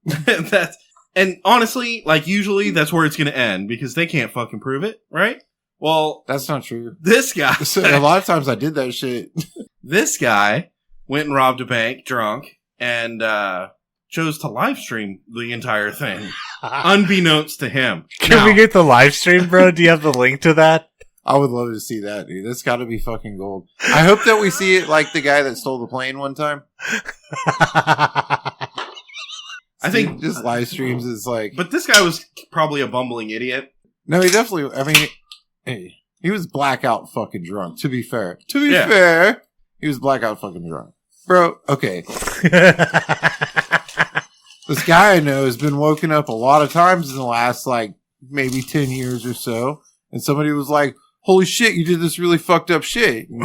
And honestly, like usually that's where it's going to end because they can't fucking prove it, right? Well, That's not true. this guy, So, a lot of times I did that shit. this guy went and robbed a bank drunk and chose to live stream the entire thing, unbeknownst to him. Can we get the live stream, bro? Do you have the link to that? I would love to see that, dude. That's got to be fucking gold. I hope that we see it like the guy that stole the plane one time. I think just live streams is like. But this guy was probably a bumbling idiot. No, he definitely. I mean, hey, he was blackout fucking drunk. To be fair, Yeah. he was blackout fucking drunk, bro. Okay, this guy I know has been woken up a lot of times in the last like maybe 10 years or so, and somebody was like, "Holy shit, you did this really fucked up shit." And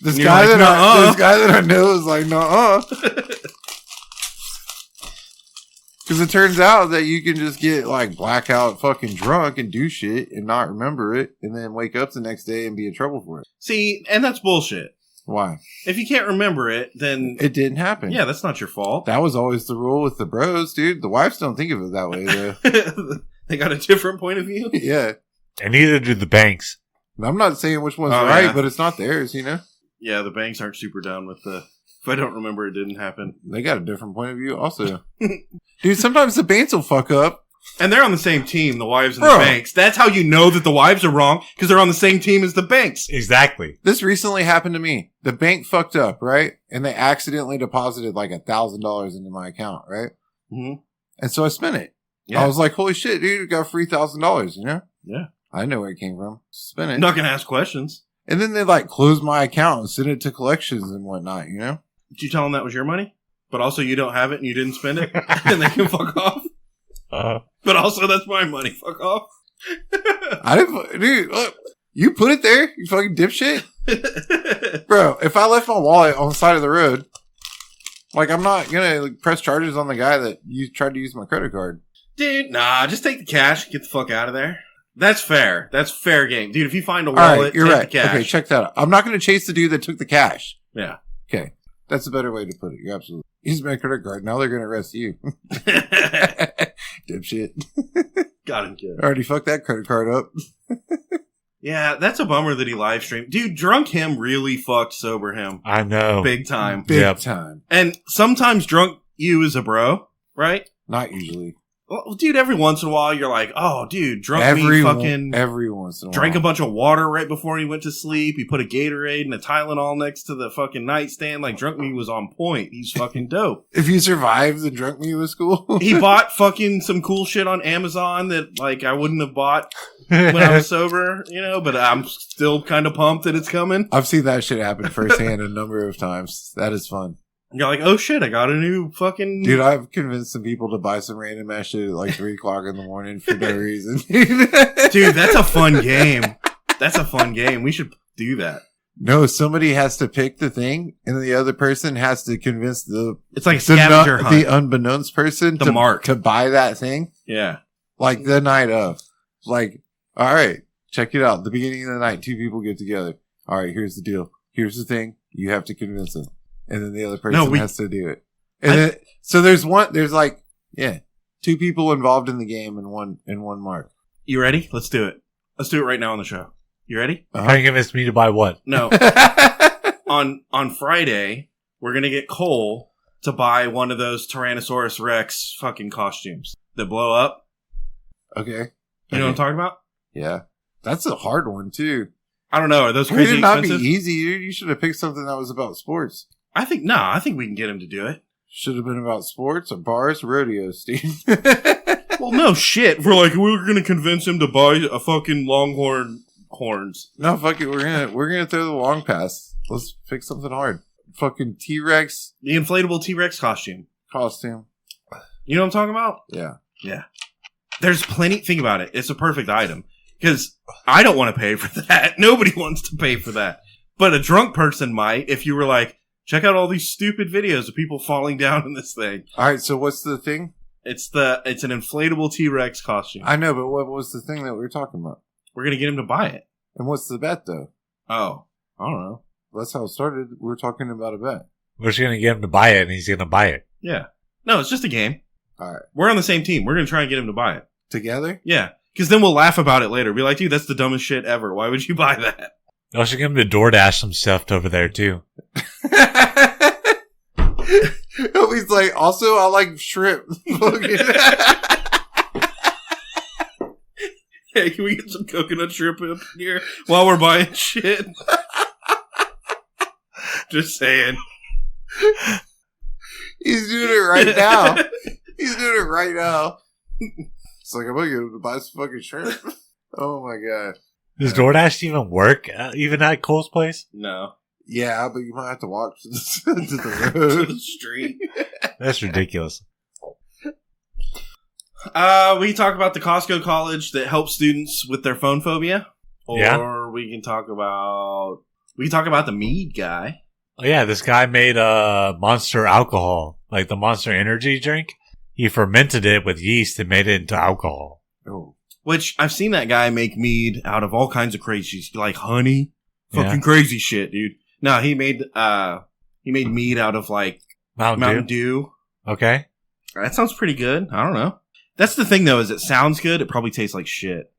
this And you're guy like, this guy that I know is like, "Nuh-uh." Because it turns out that you can just get like blackout fucking drunk and do shit and not remember it and then wake up the next day and be in trouble for it. See, and that's bullshit. Why? If you can't remember it, then It didn't happen. yeah, that's not your fault. That was always the rule with the bros, dude. The wives don't think of it that way, though. They got a different point of view. Yeah. And neither do the banks. I'm not saying which one's Oh, right, yeah. but it's not theirs, you know? Yeah, the banks aren't super down with the. If I don't remember, it didn't happen. They got a different point of view also. Dude, sometimes the banks will fuck up. And they're on the same team, the wives and Bro. the banks. That's how you know that the wives are wrong, because they're on the same team as the banks. Exactly. This recently happened to me. The bank fucked up, right? And they accidentally deposited like $1,000 into my account, right? Mm-hmm. And so I spent it. Yeah. I was like, holy shit, dude, I got free $1,000, you know? Yeah. I didn't know where it came from. Spent it. I'm not going to ask questions. And then they like closed my account and sent it to collections and whatnot, you know? Did you tell them that was your money? But also you don't have it and you didn't spend it? And they can fuck off? But also that's my money. Fuck off. I didn't, dude, look, you put it there, you fucking dipshit. Bro, if I left my wallet on the side of the road, Like, I'm not gonna press charges on the guy that tried to use my credit card. Dude, nah, just take the cash. Get the fuck out of there. That's fair. That's fair game. Dude, if you find a wallet, All right, you're take right. the cash. Okay, check that out. I'm not gonna chase the dude that took the cash. Yeah. Okay. That's a better way to put it. You're absolutely. Use my credit card. Now they're gonna arrest you. Dipshit. Got him good. Already fucked that credit card up. Yeah, that's a bummer that he live streamed. Dude, drunk him really fucked sober him. I know. Big time. Big time. And sometimes drunk you is a bro, right? Not usually. Well, dude, every once in a while you're like, oh, dude, drunk me Every once in a while. drank a bunch of water right before he went to sleep. He put a Gatorade and a Tylenol next to the fucking nightstand. Like, drunk me was on point. He's fucking dope. If you survived the drunk me was cool. He bought fucking some cool shit on Amazon that, like, I wouldn't have bought when I was sober, you know, but I'm still kind of pumped that it's coming. I've seen that shit happen firsthand a number of times. That is fun. You're like, oh shit, I got a new fucking... Dude, I've convinced some people to buy some random ass shit at like 3 o'clock in the morning for no reason. Dude, that's a fun game. That's a fun game. We should do that. No, somebody has to pick the thing, and the other person has to convince It's like a scavenger hunt. the unbeknownst person to buy that thing. Yeah. Like the night of. Like, all right, check it out. The beginning of the night, 2 people get together. All right, here's the deal. Here's the thing. You have to convince them. And then the other person has to do it. And then, so there's 2 people involved in the game and one mark. You ready? Let's do it. Let's do it right now on the show. You ready? Trying to convince me to buy what? No. on Friday, we're going to get Cole to buy one of those Tyrannosaurus Rex fucking costumes that blow up. Okay. You know what I'm talking about? Yeah. That's a hard one, too. I don't know. Are those crazy expensive? Not be easy, dude. You should have picked something that was about sports. I think we can get him to do it. Should have been about sports or bars, rodeos, Steve. Well, no shit. We're going to convince him to buy a fucking Longhorn horns. No, fuck it. We're gonna throw the long pass. Let's pick something hard. Fucking T-Rex. The inflatable T-Rex costume. You know what I'm talking about? Yeah. Yeah. There's plenty. Think about it. It's a perfect item. Because I don't want to pay for that. Nobody wants to pay for that. But a drunk person might if you were like, check out all these stupid videos of people falling down in this thing. All right, so what's the thing? It's an inflatable T-Rex costume. I know, but what was the thing that we were talking about? We're going to get him to buy it. And what's the bet, though? Oh, I don't know. That's how it started. We were talking about a bet. We're just going to get him to buy it, and he's going to buy it. Yeah. No, it's just a game. All right. We're on the same team. We're going to try and get him to buy it. Together? Yeah. Because then we'll laugh about it later. Be like, dude, that's the dumbest shit ever. Why would you buy that? I should get him to DoorDash some stuff over there, too. He's like, also, I like shrimp. Hey, can we get some coconut shrimp up here while we're buying shit? Just saying. He's doing it right now. It's like, I'm going to get him to buy some fucking shrimp. Oh, my God. Does DoorDash even work, even at Cole's place? No. Yeah, but you might have to walk to the road. To the street. That's ridiculous. We talk about the Costco college that helps students with their phone phobia. Or we can talk about the mead guy. Oh, yeah, this guy made Monster alcohol, like the Monster energy drink. He fermented it with yeast and made it into alcohol. Oh. Which, I've seen that guy make mead out of all kinds of crazy, like honey. Fucking crazy shit, dude. No, he made mead out of, like, Mountain Dew. Okay. That sounds pretty good. I don't know. That's the thing, though, is it sounds good. It probably tastes like shit.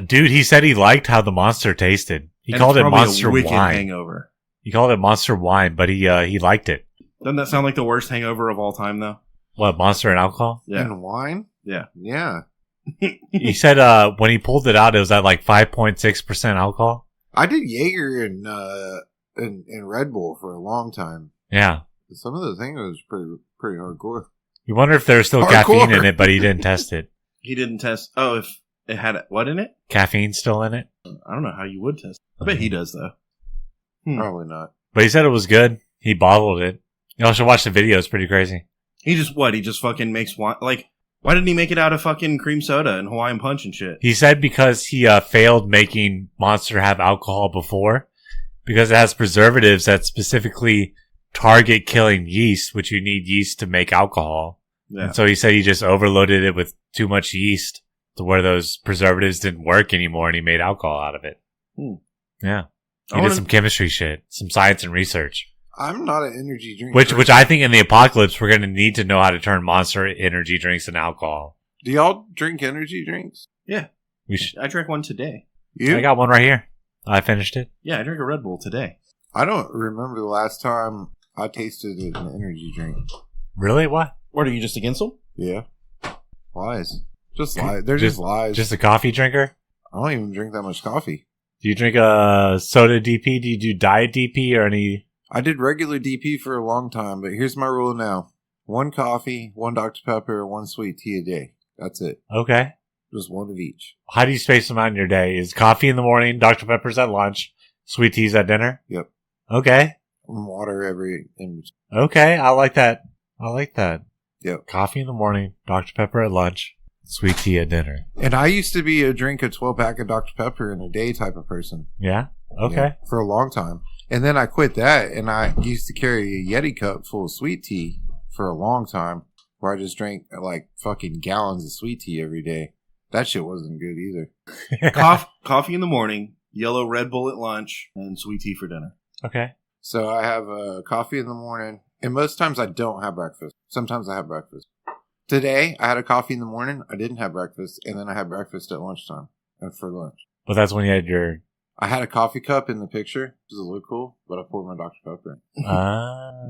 Dude, he said he liked how the Monster tasted. He called it Monster wine. Hangover. He called it Monster wine, but he liked it. Doesn't that sound like the worst hangover of all time, though? What, Monster and alcohol? Yeah. And wine? Yeah. Yeah. He said when he pulled it out, it was at like 5.6% alcohol. I did Jaeger and Red Bull for a long time. Yeah. Some of the things was pretty hardcore. You wonder if there's still caffeine in it, but he didn't test it. He didn't test. Oh, if it had what in it? Caffeine still in it? I don't know how you would test. I bet he does, though. Probably not. But he said it was good. He bottled it. You all should watch the video. It's pretty crazy. He just fucking makes wine. Like, why didn't he make it out of fucking cream soda and Hawaiian Punch and shit? He said because he failed making Monster have alcohol before, because it has preservatives that specifically target killing yeast, which you need yeast to make alcohol. Yeah. And so he said he just overloaded it with too much yeast to where those preservatives didn't work anymore, and he made alcohol out of it. Yeah. He did some chemistry shit, some science and research. I'm not an energy drink. Which I think in the apocalypse, we're going to need to know how to turn Monster energy drinks into alcohol. Do y'all drink energy drinks? Yeah. I drank one today. You? I got one right here. I finished it. Yeah, I drank a Red Bull today. I don't remember the last time I tasted an energy drink. Really? What? What, are you just against them? Yeah. Lies. Just lies. They're just lies. Just a coffee drinker? I don't even drink that much coffee. Do you drink a soda DP? Do you do diet DP or any? I did regular DP for a long time, but here's my rule now. 1 coffee, 1 Dr. Pepper, 1 sweet tea a day. That's it. Okay. Just 1 of each. How do you space them out in your day? Is coffee in the morning, Dr. Pepper's at lunch, sweet tea's at dinner? Yep. Okay. And water every... Okay, I like that. Yep. Coffee in the morning, Dr. Pepper at lunch, sweet tea at dinner. And I used to be a drink a 12-pack of Dr. Pepper in a day type of person. Yeah? Okay. Yeah, for a long time. And then I quit that, and I used to carry a Yeti cup full of sweet tea for a long time, where I just drank like fucking gallons of sweet tea every day. That shit wasn't good either. Coffee in the morning, yellow Red Bull at lunch, and sweet tea for dinner. Okay. So I have coffee in the morning, and most times I don't have breakfast. Sometimes I have breakfast. Today, I had a coffee in the morning, I didn't have breakfast, and then I had breakfast at lunchtime and for lunch. But that's when you had your... I had a coffee cup in the picture. Does it look cool? But I poured my Dr. Pepper in.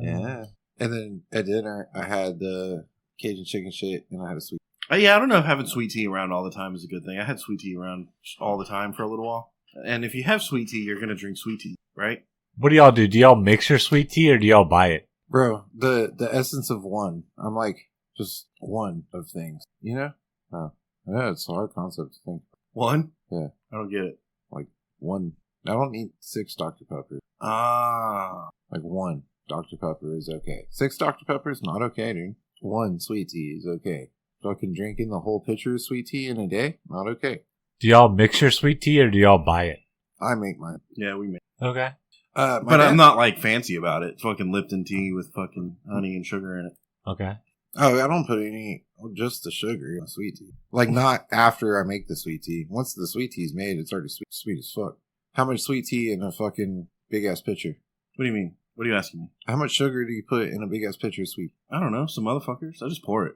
Yeah. And then at dinner, I had the Cajun chicken shit, and I had a sweet. Yeah, I don't know if having sweet tea around all the time is a good thing. I had sweet tea around all the time for a little while. And if you have sweet tea, you're going to drink sweet tea, right? What do y'all do? Do y'all mix your sweet tea or do y'all buy it? Bro, the essence of one. I'm like, just one of things. You know? Oh. Yeah, it's a hard concept to think. One? Yeah. I don't get it. Like, one. I don't need 6 Dr. Peppers. Like, 1 Dr. Pepper is okay. 6 Dr. Peppers, not okay, dude. 1 sweet tea is okay. Fucking drinking the whole pitcher of sweet tea in a day, not okay. Do y'all mix your sweet tea or do y'all buy it? I make mine. Yeah, we make Okay. but I'm not, like, fancy about it. Fucking Lipton tea with fucking honey and sugar in it. Okay. Oh, I don't put any, just the sugar in the sweet tea. Like, not after I make the sweet tea. Once the sweet tea's made, it's already sweet as fuck. How much sweet tea in a fucking big-ass pitcher? What do you mean? What are you asking me? How much sugar do you put in a big-ass pitcher of sweet? I don't know. Some motherfuckers. I just pour it.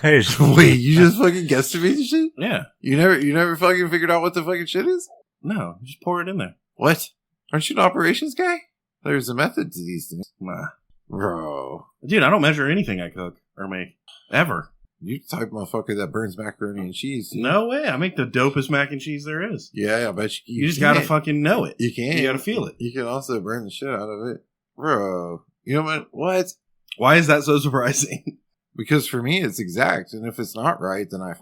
Hey, Wait, you just fucking guesstimated shit? Yeah. You never fucking figured out what the fucking shit is? No, just pour it in there. What? Aren't you an operations guy? There's a method to these things. Nah. Bro. Dude, I don't measure anything I cook or make. Ever. You the type of motherfucker that burns macaroni and cheese. Dude. No way. I make the dopest mac and cheese there is. Yeah, I bet you You just gotta fucking know it. You can. You gotta feel it. You can also burn the shit out of it. Bro. You know what? Why is that so surprising? Because for me, it's exact. And if it's not right, then I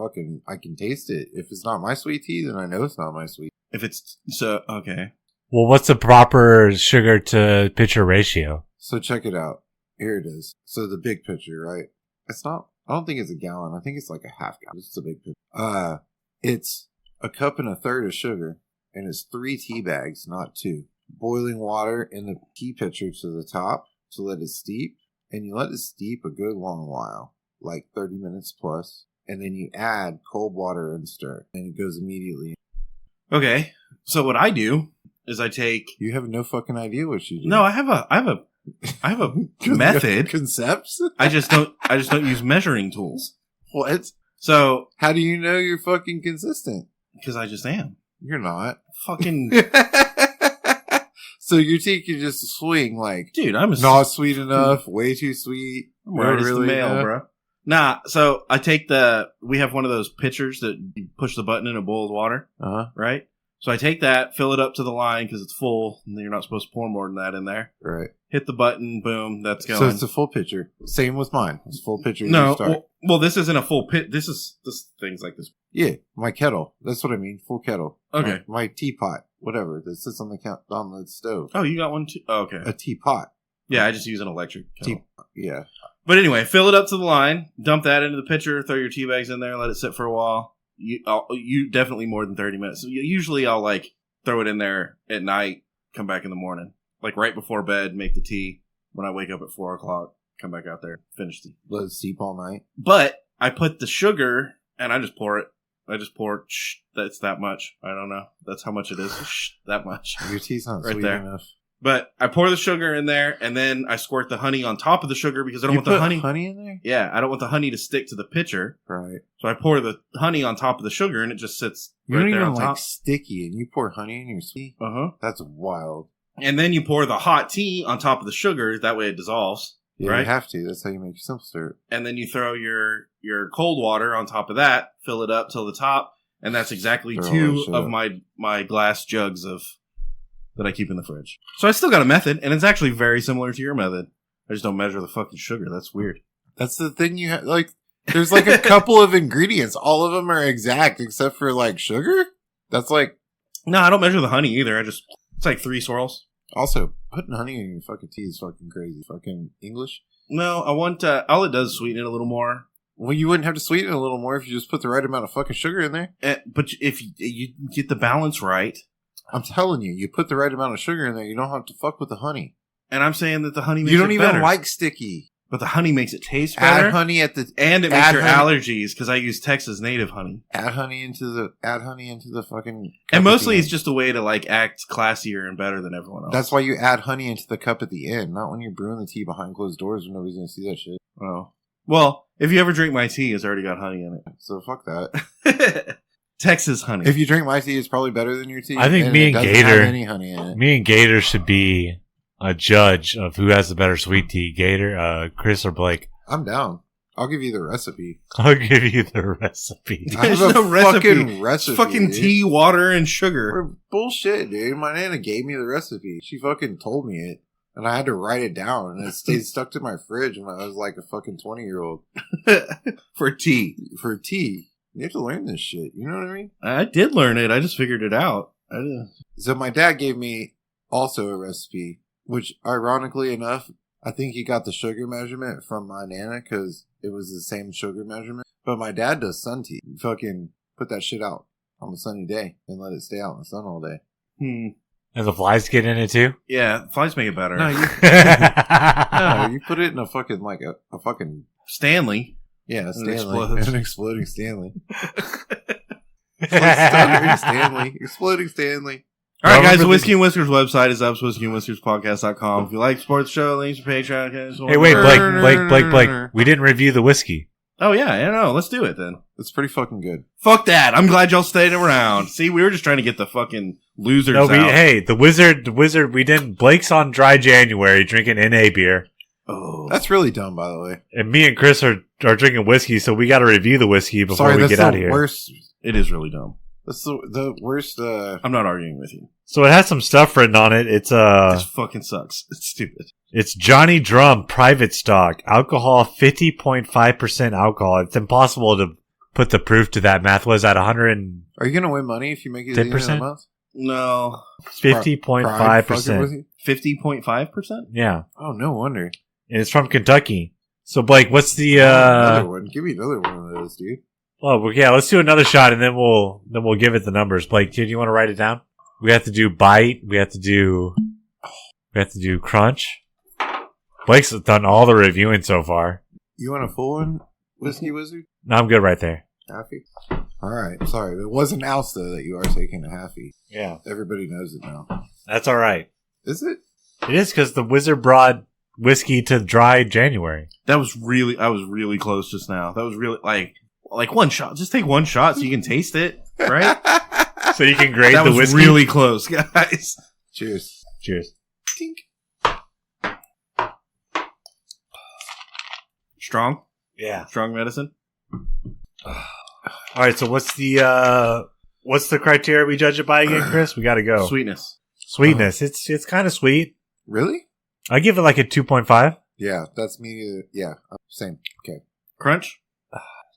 can taste it. If it's not my sweet tea, then I know it's not my sweet. If it's so, okay. Well, what's the proper sugar to pitcher ratio? So check it out. Here it is. So the big pitcher, right? It's not, I don't think it's a gallon. I think it's like a half gallon. It's a big pitcher. It's a cup and a third of sugar, and it's 3 tea bags, not 2. Boiling water in the tea pitcher to the top to let it steep. And you let it steep a good long while, like 30 minutes plus. And then you add cold water and stir. And it goes immediately. Okay. So what I do is I take... You have no fucking idea what you do. No, I have a method. Concepts? I just don't use measuring tools. What? So... How do you know you're fucking consistent? Because I just am. You're not. Fucking... So your tea can just swing like, dude, I'm not sweet enough, way too sweet. I'm right as the mail, bro. Nah, so I take we have one of those pitchers that you push the button in and boils water, right? So I take that, fill it up to the line because it's full, and you're not supposed to pour more than that in there. Right. Hit the button, boom, that's going. So it's a full pitcher. Same with mine. It's full pitcher. No, well, this isn't a full pit. This thing's like this. Yeah, my kettle. That's what I mean. Full kettle. Okay. My teapot, whatever that sits on the stove. Oh, you got one too? Oh, okay. A teapot. Yeah, I just use an electric kettle. Yeah. But anyway, fill it up to the line, dump that into the pitcher, throw your tea bags in there, let it sit for a while. You definitely more than 30 minutes. So usually I'll like throw it in there at night, come back in the morning, like right before bed, make the tea, when I wake up at 4 o'clock, come back out there, finish it. Let it steep all night. But I put the sugar and I just pour it. That's that much. I don't know. That's how much it is. That much. Your tea's not Right sweet there. enough. But I pour the sugar in there, and then I squirt the honey on top of the sugar because I don't want the honey. Honey in there? Yeah, I don't want the honey to stick to the pitcher. Right. So I pour the honey on top of the sugar, and it just sits You right don't there even on top. like sticky, and you pour honey in your sweet. That's wild. And then you pour the hot tea on top of the sugar. That way it dissolves. Yeah, Right? you have to. That's how you make your simple syrup. And then you throw your cold water on top of that, fill it up till the top, and that's exactly Throw all 2 that shit of up. my glass jugs of that I keep in the fridge. So I still got a method, and it's actually very similar to your method. I just don't measure the fucking sugar. That's weird. That's the thing you have. Like, there's like a couple of ingredients. All of them are exact except for like sugar. That's like No, I don't measure the honey either. It's like 3 swirls. also putting honey in your fucking tea is fucking crazy. Fucking English. No, I want all it does is sweeten it a little more. Well, you wouldn't have to sweeten it a little more if you just put the right amount of fucking sugar in there. But if you get the balance right, I'm telling you, you put the right amount of sugar in there, you don't have to fuck with the honey. and I'm saying that the honey makes You don't it even better. like sticky. But the honey makes it taste better. Add honey at the And it makes add your honey- allergies because I use Texas native honey. add honey into the fucking cup And at mostly the it's end. just a way to like act classier and better than everyone else. That's why you add honey into the cup at the end, not when you're brewing the tea behind closed doors when nobody's gonna see that shit. Oh. Well, if you ever drink my tea, it's already got honey in So fuck that. it. Texas honey. If you drink my tea, it's probably better than your tea. I think and me it and doesn't Gator- have any honey in it. Me and Gator should be a judge of who has the better sweet tea. Gator, Chris, or Blake. I'm down. I'll give you the recipe. I'll give you the recipe. I have There's a no recipe. fucking recipe. It's fucking dude. tea, water, and sugar. We're bullshit, dude. My nana gave me the recipe. She fucking told me it. And I had to write it down. And it stayed stuck to my fridge when I was like a fucking 20-year-old. For tea. For tea. You have to learn this shit. You know what I mean? I did learn it. I just figured it out. I didn't. So my dad gave me also a recipe, which ironically enough, I think he got the sugar measurement from my nana because it was the same sugar measurement. But my dad does sun tea. You fucking put that shit out on a sunny day and let it stay out in the sun all day. And the flies get in it too? Yeah, flies make it better. No, you put it in a fucking like a fucking Stanley. yeah, it Stanley, explodes. an exploding Stanley. It's like stuttering Stanley, exploding Stanley. All right, guys, Remember the Whiskey and Whiskers website is up, whiskeyandwhiskerspodcast.com. If you like sports show, links for Patreon. Hey, wait, Blake. We didn't review the whiskey. Oh, yeah, I know. Let's do it then. It's pretty fucking good. Fuck that. I'm glad y'all stayed around. See, we were just trying to get the fucking losers No, out. hey, the wizard, we didn't. Blake's on dry January drinking NA beer. Oh. That's really dumb, by the way. And me and Chris are drinking whiskey, so we got to review the whiskey before Sorry, we that's get out of the here. worst. It is really dumb. That's the worst. I'm not arguing with you. So it has some stuff written on it. It's This fucking sucks. It's stupid. It's Johnny Drum Private Stock. Alcohol 50.5% alcohol. It's impossible to put the proof to that. Math was at 150.5%. Are you gonna win money if you make it at the end of the month? No. Pride fucking with you? 50.5%? Yeah. Oh, no wonder. And it's from Kentucky. So Blake, what's the Another one. Give me another one of those, dude. well, yeah, let's do another shot and then we'll give it the numbers. Blake, do you want to write it down? We have to do bite. We have to do crunch. Blake's done all the reviewing so far. You want a full one, Whiskey Wizard? No, I'm good right there. Halfie? All right. Sorry. It was an ounce, though, that you are taking a halfie. Yeah. Everybody knows it now. That's all right. Is it? It is because the wizard brought whiskey to dry January. I was really close just now. That was really, like one shot. Just take one shot so you can taste it, right? So you can grade That the was whiskey. really close, guys. Cheers. Cheers. Tink. Strong? Yeah. Strong medicine? All right. So what's the criteria we judge it by again, Chris? We got to go. Sweetness. Sweetness. It's kind of sweet. Really? I give it like a 2.5. Yeah, that's me. Yeah, same. Okay. Crunch?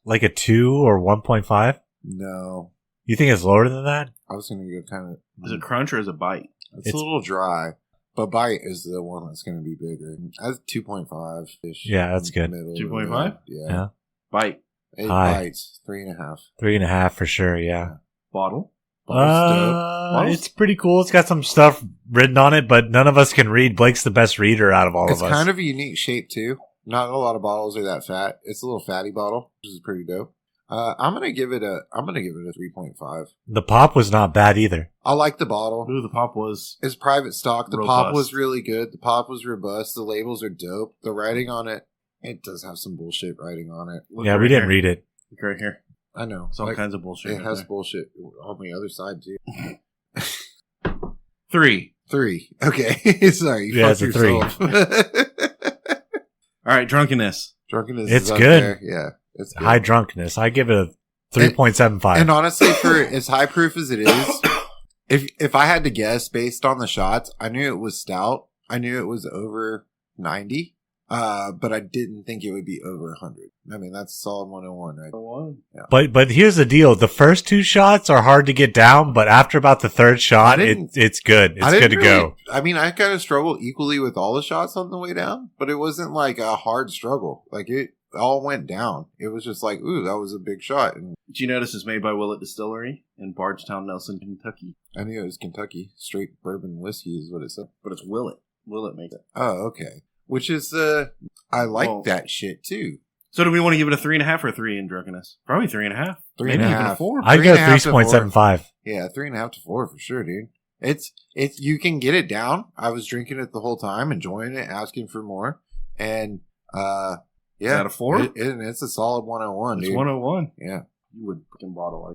Like a 2 or 1.5. No. You think it's lower than that? I was going to go kind of... Is it crunch or is it bite? It's a little dry. But bite is the one that's going to be bigger. That's 2.5-ish. Yeah, that's good. 2.5? Yeah. Bite. 8 High. bites. 3.5. 3.5 for sure. Yeah. Bottle? It's pretty cool. It's got some stuff written on it, but none of us can read. Blake's the best reader out of all of us. It's kind of a unique shape too. Not a lot of bottles are that fat. It's a little fatty bottle, which is pretty dope. I'm gonna give it a 3.5. The pop was not bad either. I like the bottle. Ooh, the pop was. It's private stock. The robust. pop was really good. The pop was robust. The labels are dope. The writing on it, it does have some bullshit writing on it. Yeah, we didn't read it. Look right here. I know. It's all kinds of bullshit. It has bullshit on the other side too. 3. Okay. Sorry. You fucked it's a yourself. All right, drunkenness. Drunkenness It's is up good. there. Yeah. It's good. High drunkenness. I give it a 3.75. And honestly, for as high proof as it is, if I had to guess based on the shots, I knew it was stout. I knew it was over 90. But I didn't think it would be over 100. I mean, that's a solid 101, right? Yeah. But here's the deal. The first 2 shots are hard to get down, but after about the 3rd shot, it's good. It's good to go. I mean, I kind of struggled equally with all the shots on the way down, but it wasn't like a hard struggle. Like, it all went down. It was just like, ooh, that was a big shot. And Did you notice it's made by Willett Distillery in Bardstown, Nelson, Kentucky? I knew it was Kentucky. Straight bourbon whiskey is what it said. But it's Willett. Willett makes it. Oh, okay. Which is, I like that shit too. So do we want to give it a 3.5 or a 3 in drunkenness? Probably 3.5. 3.5. Maybe even a 4. I go 3.5 to 3.75. Yeah, 3.5 to 4 for sure, dude. It's you can get it down. I was drinking it the whole time, enjoying it, asking for more, and yeah, Is that a 4? It's a solid 101, It's dude. 101. Yeah. You would fucking bottle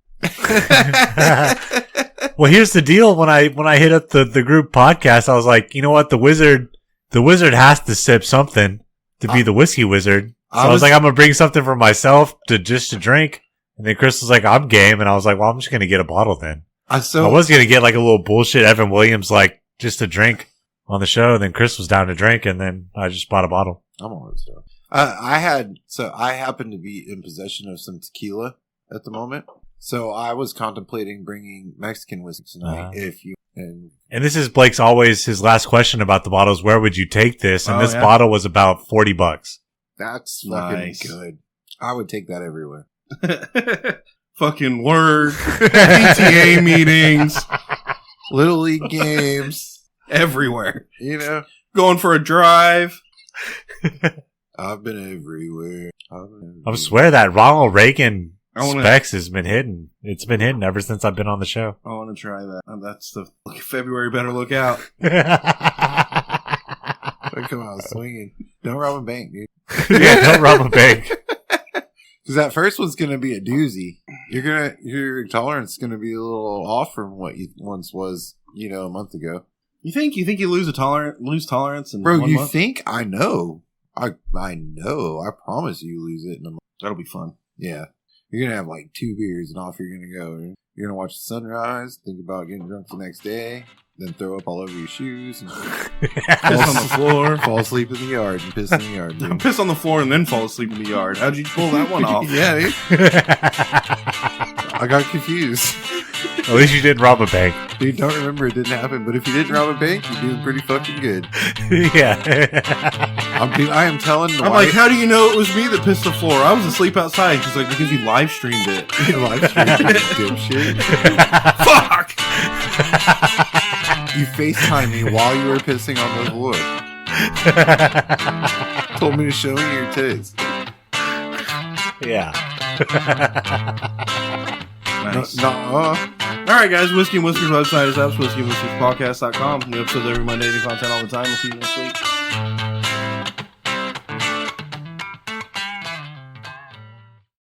Well, here's the deal. When I hit up the group podcast, I was like, you know what? The wizard has to sip something to be the whiskey wizard. So I was like, I'm going to bring something for myself to drink. And then Chris was like, I'm game. And I was like, well, I'm just going to get a bottle then. I was going to get like a little bullshit Evan Williams, like just to drink on the show. And then Chris was down to drink. And then I just bought a bottle. I'm all this stuff. I happen to be in possession of some tequila at the moment. So I was contemplating bringing Mexican whiskey tonight. And this is Blake's always his last question about the bottles. Where would you take this? And this bottle was about $40. That's fucking good. I would take that everywhere. Fucking word. PTA meetings. Little league games. Everywhere. You know? Going for a drive. I've been everywhere. I swear that Ronald Reagan specs has been hidden. It's been hidden ever since I've been on the show. I want to try that. That's the February. Better look out. Come out swinging. Don't rob a bank, dude. Yeah, don't rob a bank. Because that first one's going to be a doozy. Your tolerance is going to be a little off from what you once was, a month ago. You think you lose tolerance in Bro, 1 you month? think? I know. I know. I promise you lose it in a month. That'll be fun. Yeah. You're going to have like 2 beers and off you're going to go. You're going to watch the sunrise, think about getting drunk the next day, then throw up all over your shoes and Piss on the floor. fall asleep in the yard and piss in the yard, dude. Piss on the floor and then fall asleep in the yard. How'd you pull that one off? Yeah, dude. I got confused. At least you didn't rob a bank. Dude, don't remember it didn't happen, but if you didn't rob a bank, you're doing pretty fucking good. Yeah. I am telling the I'm wife. like, how do you know it was me that pissed the floor? I was asleep outside. She's like, because you live streamed it. Live stream, dipshit. Fuck! You FaceTime me while you were pissing on the floor. Told me to show you your tits. Yeah. Nice. Nuh-uh. All right, guys. Whiskey and Whiskers website is whiskeyandwhiskerspodcast.com. New episodes every Monday. New content all the time. We'll see you next week.